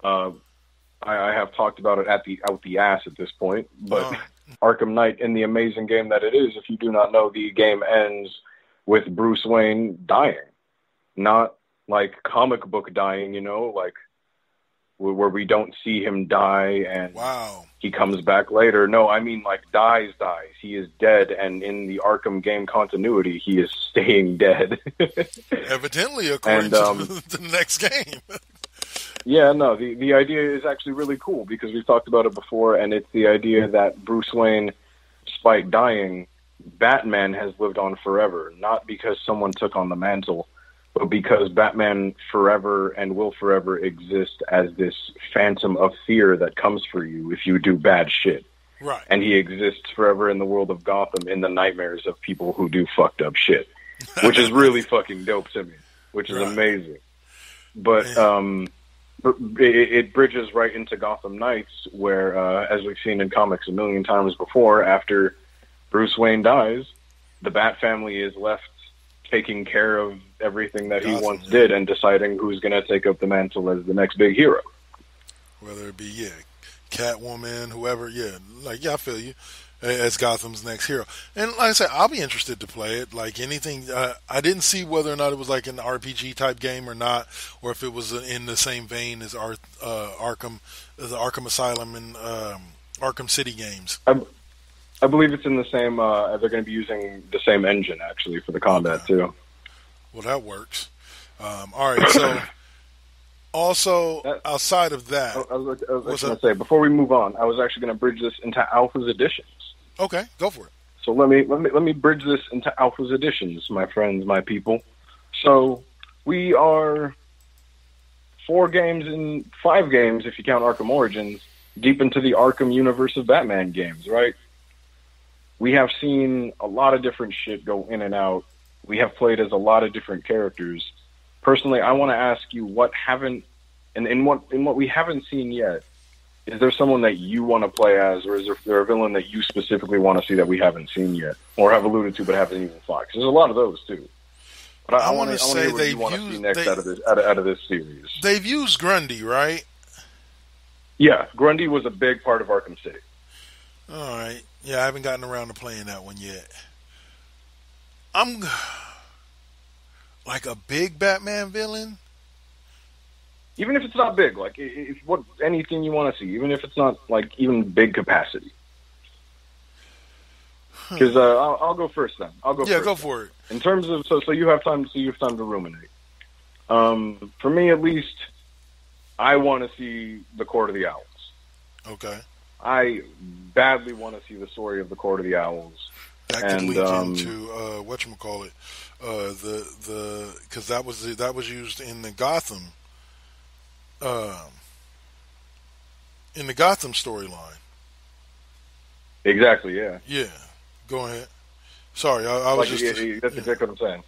I have talked about it out the ass at this point, but Arkham Knight, in the amazing game that it is, if you do not know, the game ends with Bruce Wayne dying. Not like comic book dying, like where we don't see him die and he comes back later. No, I mean like dies. He is dead, and in the Arkham game continuity, he is staying dead. Evidently, according to the next game. Yeah, no, the idea is actually really cool because we've talked about it before, and it's the idea that Bruce Wayne, despite dying, Batman has lived on forever, not because someone took on the mantle, but because Batman forever and will forever exist as this phantom of fear that comes for you if you do bad shit. Right. And he exists forever in the world of Gotham in the nightmares of people who do fucked up shit, which is really fucking dope to me, which is amazing. But it bridges right into Gotham Knights, where, as we've seen in comics a million times before, after Bruce Wayne dies, the Bat family is left taking care of everything that he once did and deciding who's going to take up the mantle as the next big hero. Whether it be, Catwoman, whoever, I feel you, as Gotham's next hero. And like I said, I'll be interested to play it. Like anything, I didn't see whether or not it was like an RPG type game or not, or if it was in the same vein as Arkham, the Arkham Asylum and Arkham City games. I believe it's in the same, they're going to be using the same engine, actually, for the combat, too. Well, that works. All right, so also, outside of that... I was going to say, before we move on, I was actually going to bridge this into Alpha's Editions. Okay, go for it. So let me bridge this into Alpha's Editions, my friends, my people. So we are 5 games, if you count Arkham Origins, deep into the Arkham universe of Batman games, right? We have seen a lot of different shit go in and out. We have played as a lot of different characters. Personally, I want to ask you what we haven't seen yet. Is there someone that you want to play as, or is there a villain that you specifically want to see that we haven't seen yet, or have alluded to but haven't even fought? Because there's a lot of those too. But I want to say what you want to see next out of this series. They've used Grundy, right? Yeah, Grundy was a big part of Arkham City. All right. Yeah, I haven't gotten around to playing that one yet. I'm like a big Batman villain. Even if it's not big, like anything you want to see, even if it's not like even big capacity. Because I'll go first then. Yeah, go for it. In terms of so you have time to ruminate. For me at least, I want to see the Court of the Owls. Okay. I badly want to see the story of the Court of the Owls. That could lead into whatchamacallit, because that was used in the Gotham storyline. Exactly. Yeah. Yeah. Go ahead. Sorry, I was that's exactly what I'm saying.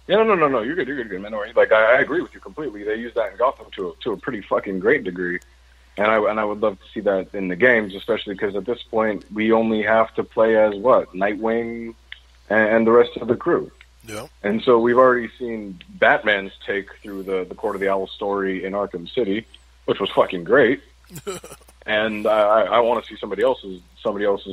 Yeah, no. You're good, man. Like I agree with you completely. They use that in Gotham to a pretty fucking great degree. And I would love to see that in the games, especially because at this point we only have to play as Nightwing and the rest of the crew. Yeah. And so we've already seen Batman's take through the Court of the Owls story in Arkham City, which was fucking great. And I want to see somebody else's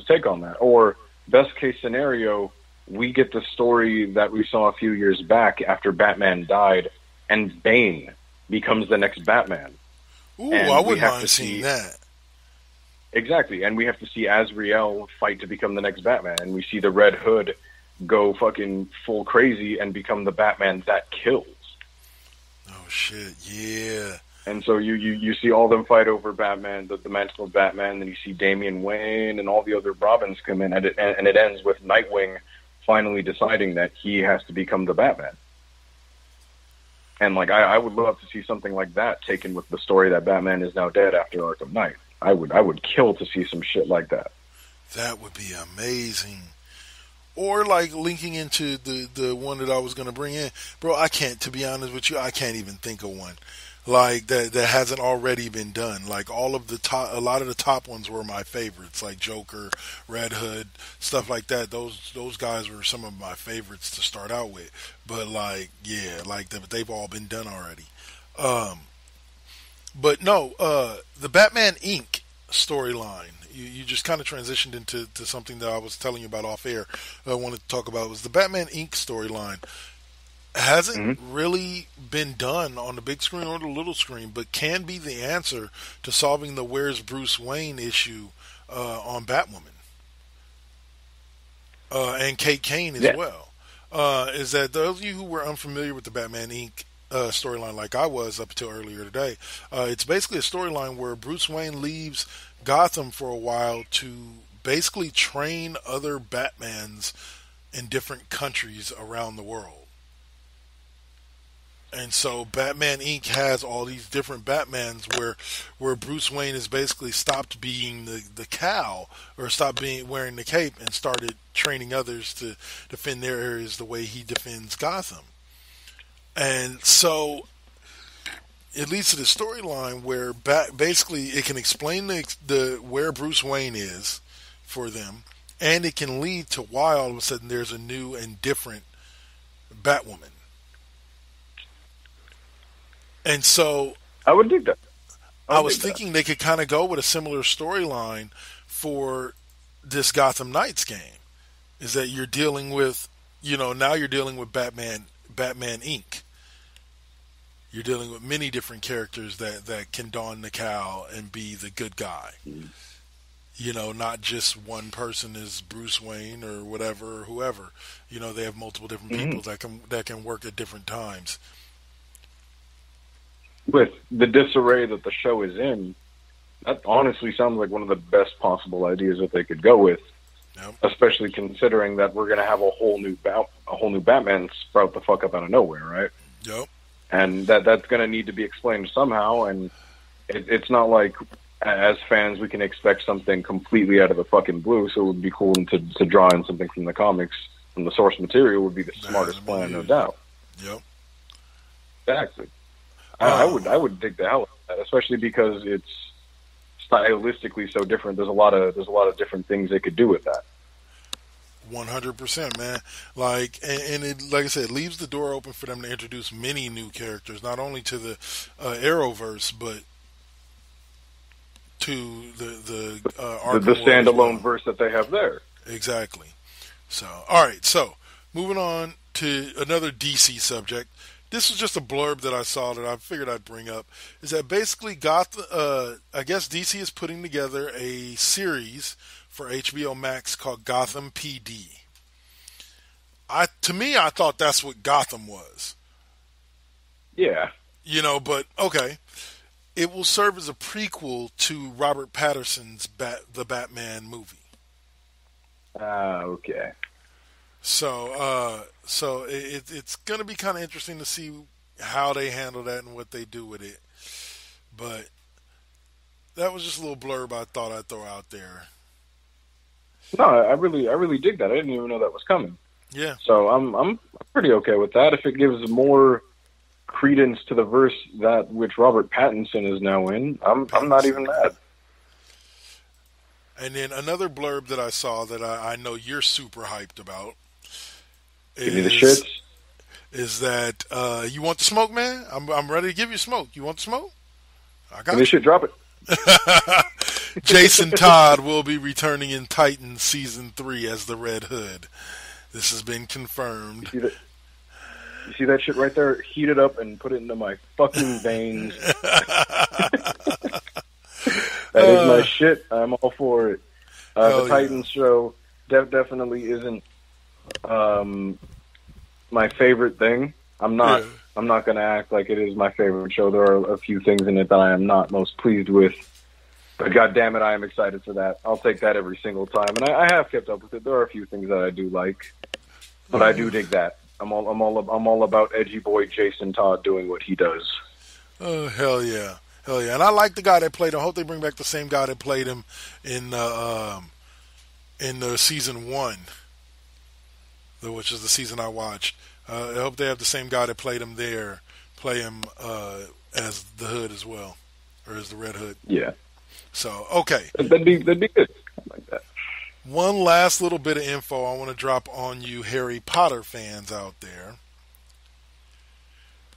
take on that. Or best case scenario, we get the story that we saw a few years back after Batman died, and Bane becomes the next Batman. Ooh, I wouldn't mind seeing that. Exactly, and we have to see Azrael fight to become the next Batman, and we see the Red Hood go fucking full crazy and become the Batman that kills. Oh shit, yeah. And so you see all them fight over Batman, the mantle of Batman, and you see Damian Wayne and all the other Robins come in, and it ends with Nightwing finally deciding that he has to become the Batman. And like I would love to see something like that taken with the story that Batman is now dead after Arkham Knight. I would kill to see some shit like that. That would be amazing. Or like linking into the one that I was going to bring in. Bro, I can't, to be honest with you, I can't even think of one. Like that hasn't already been done. Like a lot of the top ones were my favorites, like Joker, Red Hood, stuff like that. Those guys were some of my favorites to start out with. But like, yeah, like they've all been done already. But no, the Batman Inc. storyline. You just kind of transitioned into something that I was telling you about off air. I wanted to talk about was the Batman Inc. storyline. Hasn't really been done on the big screen or the little screen, but can be the answer to solving the Where's Bruce Wayne issue on Batwoman. And Kate Kane as well. Is that those of you who were unfamiliar with the Batman Inc. Storyline like I was up until earlier today, it's basically a storyline where Bruce Wayne leaves Gotham for a while to basically train other Batmans in different countries around the world. And so Batman Inc. has all these different Batmans where Bruce Wayne has basically stopped being the cow or stopped wearing the cape and started training others to defend their areas the way he defends Gotham. And so it leads to the storyline where basically it can explain the where Bruce Wayne is for them, and it can lead to why all of a sudden there's a new and different Batwoman. And so I would dig that. I was thinking they could kind of go with a similar storyline for this Gotham Knights game. Is that you're dealing with, now you're dealing with Batman Inc. You're dealing with many different characters that can don the cowl and be the good guy. Not just one person is Bruce Wayne or whatever or whoever. They have multiple different people that can work at different times. With the disarray that the show is in, that honestly sounds like one of the best possible ideas that they could go with. Yep. Especially considering that we're going to have a whole new Batman sprout the fuck up out of nowhere, right? Yep. And that's going to need to be explained somehow. And it's not like as fans we can expect something completely out of the fucking blue. So it would be cool to draw in something from the comics, from the source material would be the smartest plan, no doubt. Yep. Exactly. I would dig the hell out of that, especially because it's stylistically so different. There's a lot of different things they could do with that. 100%, man. Like, and it, like I said, it leaves the door open for them to introduce many new characters, not only to the Arrowverse, but to the standalone verse that they have there. Exactly. So, all right. So, moving on to another DC subject. This was just a blurb that I saw that I figured I'd bring up. Is that basically I guess DC is putting together a series for HBO Max called Gotham PD. To me, I thought that's what Gotham was. Yeah. But okay. It will serve as a prequel to Robert Pattinson's The Batman movie. Okay. So it's going to be kind of interesting to see how they handle that and what they do with it. But that was just a little blurb I thought I'd throw out there. No, I really dig that. I didn't even know that was coming. Yeah. So I'm pretty okay with that. If it gives more credence to the verse that which Robert Pattinson is now in, I'm not even mad. And then another blurb that I saw that I know you're super hyped about. Give me the shits. Is that you want the smoke, man? I'm ready to give you smoke. You want the smoke? I got you. Shit, drop it. Jason Todd will be returning in Titans Season 3 as the Red Hood. This has been confirmed. You see that shit right there? Heat it up and put it into my fucking veins. That is my shit. I'm all for it. The Titans show definitely isn't my favorite thing. I'm not going to act like it is my favorite show. There are a few things in it that I am not most pleased with. But God damn it, I am excited for that. I'll take that every single time. And I have kept up with it. There are a few things that I do like. But I do dig that. I'm all about edgy boy Jason Todd doing what he does. Oh, hell yeah. Hell yeah. And I like the guy that played him. I hope they bring back the same guy that played him in the season 1, which is the season I watched. I hope they have the same guy that played him there play him as the Hood as well, or as the Red Hood. Yeah. So, okay. That'd be good. I like that. One last little bit of info I want to drop on you Harry Potter fans out there.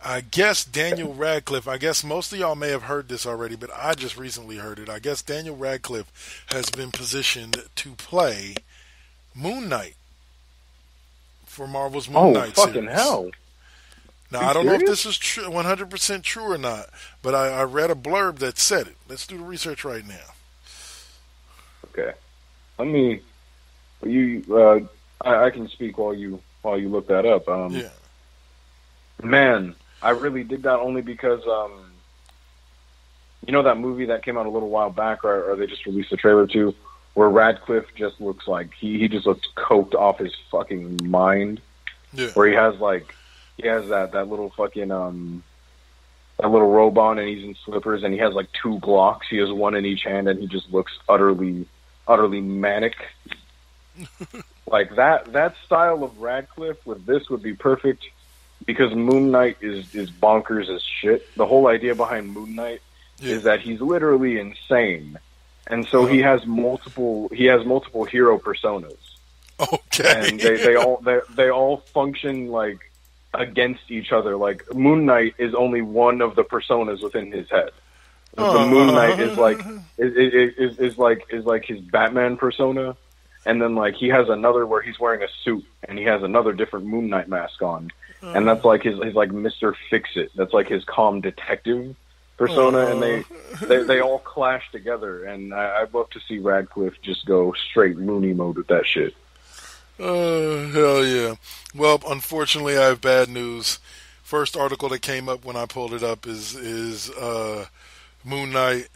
I guess Daniel Radcliffe, I guess most of y'all may have heard this already, but I just recently heard it. I guess Daniel Radcliffe has been positioned to play Moon Knight for Marvel's Moon Knight series. Oh, fucking hell. Now, I don't know if this is 100% true or not, but I read a blurb that said it. Let's do the research right now. Okay. I can speak while you look that up. Yeah. Man, I really dig that only because, you know that movie that came out a little while back, or they just released a trailer to, where Radcliffe just looks like he just looks coked off his fucking mind. Yeah. Where he has that little fucking that little robe on, and he's in slippers, and he has like 2 Glocks. He has one in each hand, and he just looks utterly manic. Like that style of Radcliffe with this would be perfect, because Moon Knight is bonkers as shit. The whole idea behind Moon Knight is that he's literally insane, and so he has multiple hero personas. Okay, and they all function like against each other. Like Moon Knight is only one of the personas within his head. The Moon Knight is like his Batman persona, and then like he has another where he's wearing a suit and he has another different Moon Knight mask on, and that's like his like Mr. Fix-It. That's like his calm detective persona, and they all clash together. And I'd love to see Radcliffe just go straight Mooney mode with that shit. Hell yeah. Well, unfortunately, I have bad news. First article that came up when I pulled it up is Moon Knight.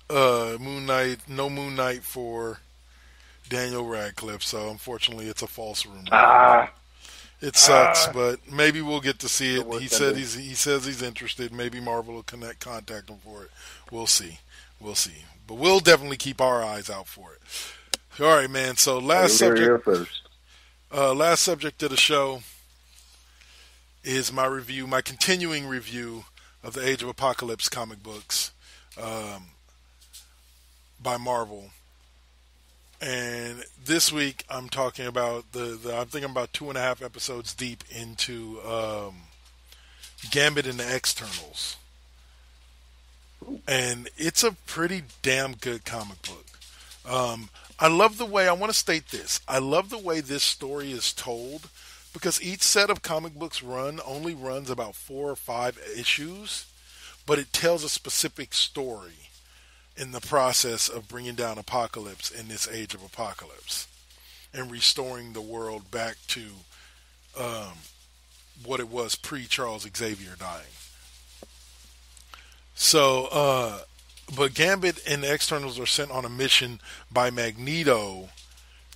No Moon Knight for Daniel Radcliffe. So unfortunately, it's a false rumor. It sucks, but maybe we'll get to see it. He says he's interested. Maybe Marvel will contact him for it. We'll see. But we'll definitely keep our eyes out for it. All right, man. So last subject of the show is my continuing review of the Age of Apocalypse comic books by Marvel. And this week I'm talking about I think I'm about 2.5 episodes deep into Gambit and the Externals. And it's a pretty damn good comic book. I love the way this story is told, because each set of comic books only runs about 4 or 5 issues, but it tells a specific story in the process of bringing down Apocalypse in this Age of Apocalypse and restoring the world back to what it was pre-Charles Xavier dying. So, but Gambit and the Externals are sent on a mission by Magneto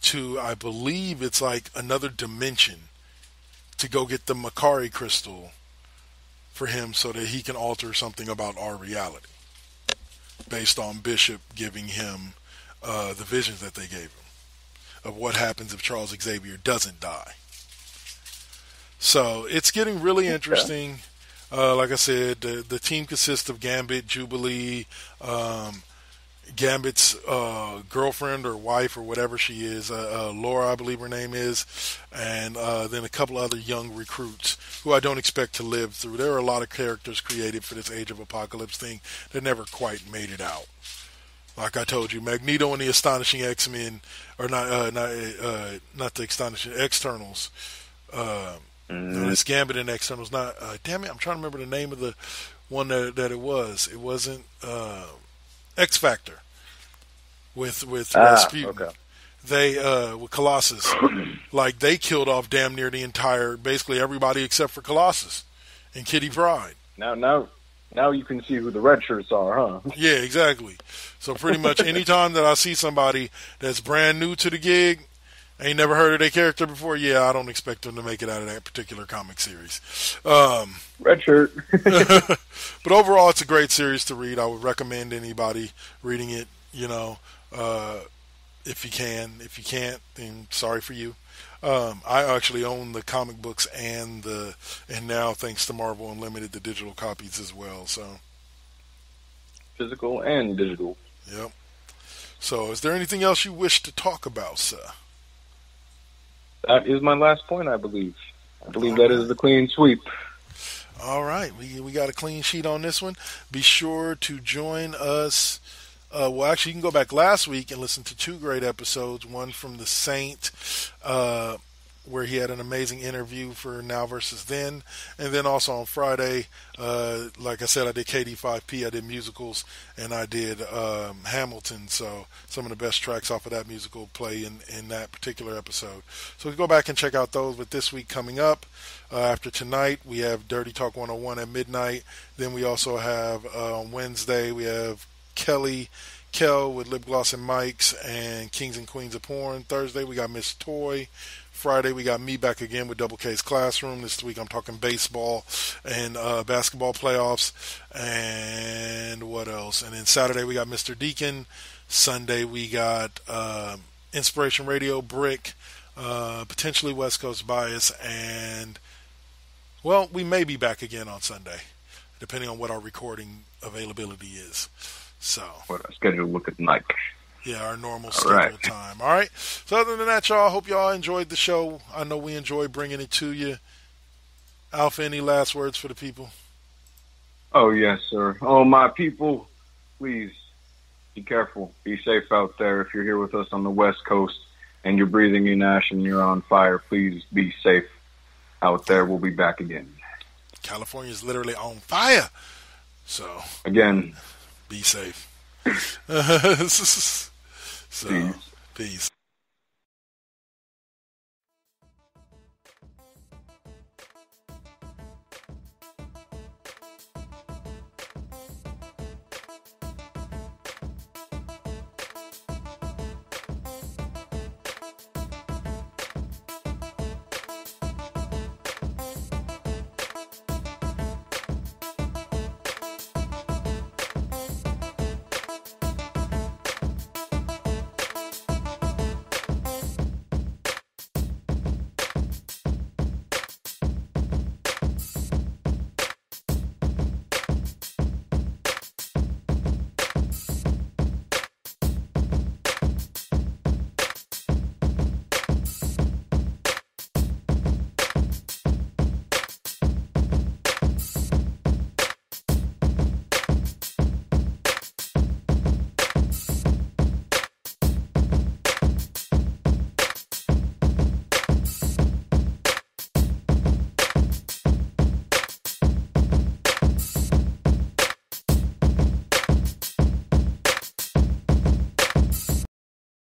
to, I believe it's like another dimension, to go get the Makari crystal for him so that he can alter something about our reality, based on Bishop giving him the visions that they gave him of what happens if Charles Xavier doesn't die. So it's getting really interesting. Like I said, the team consists of Gambit, Jubilee, Gambit's girlfriend or wife or whatever she is, Laura, I believe her name is, and then a couple other young recruits who I don't expect to live through. There are a lot of characters created for this Age of Apocalypse thing that never quite made it out. Like I told you, Magneto and the Astonishing X-Men, or not the Astonishing Externals. It's Gambit and Externals. Not damn it, I'm trying to remember the name of the one that it was. It wasn't X Factor with Rasputin. Okay. They with Colossus, like they killed off damn near the entire, basically everybody except for Colossus and Kitty Pryde. Now you can see who the red shirts are, huh? Yeah, exactly. So pretty much any time that I see somebody that's brand new to the gig, Ain't never heard of their character before? Yeah, I don't expect them to make it out of that particular comic series. Red shirt. But overall, it's a great series to read. I would recommend anybody reading it, if you can. If you can't, then sorry for you. I actually own the comic books and now, thanks to Marvel Unlimited, the digital copies as well. So Physical and digital. Yep. So is there anything else you wish to talk about, sir? That is my last point, I believe. I believe that is the clean sweep. All right. We got a clean sheet on this one. Be sure to join us. Well, actually, you can go back last week and listen to 2 great episodes. One from The Saint, where he had an amazing interview for Now versus Then. And then also on Friday, like I said, I did KD5P, I did musicals, and I did Hamilton. So some of the best tracks off of that musical play in that particular episode. So we go back and check out those. But this week coming up, after tonight, we have Dirty Talk 101 at midnight. Then we also have, on Wednesday, we have Kel with Lip Gloss and Mics and Kings and Queens of Porn. Thursday, we got Miss Toy. Friday, we got me back again with Double K's Classroom. This week, I'm talking baseball and basketball playoffs. And what else? And then Saturday, we got Mr. Deacon. Sunday, we got Inspiration Radio, Brick, potentially West Coast Bias. And, well, we may be back again on Sunday, depending on what our recording availability is. So what our schedule looking like. Yeah, our normal scheduled time. All right. So other than that, y'all, hope y'all enjoyed the show. I know we enjoyed bringing it to you. Alpha, any last words for the people? Oh, yes, sir. Oh, my people, please be careful. Be safe out there. If you're here with us on the West Coast and you're breathing in ash and you're on fire, please be safe out there. We'll be back again. California's literally on fire. So, again, be safe. So, peace.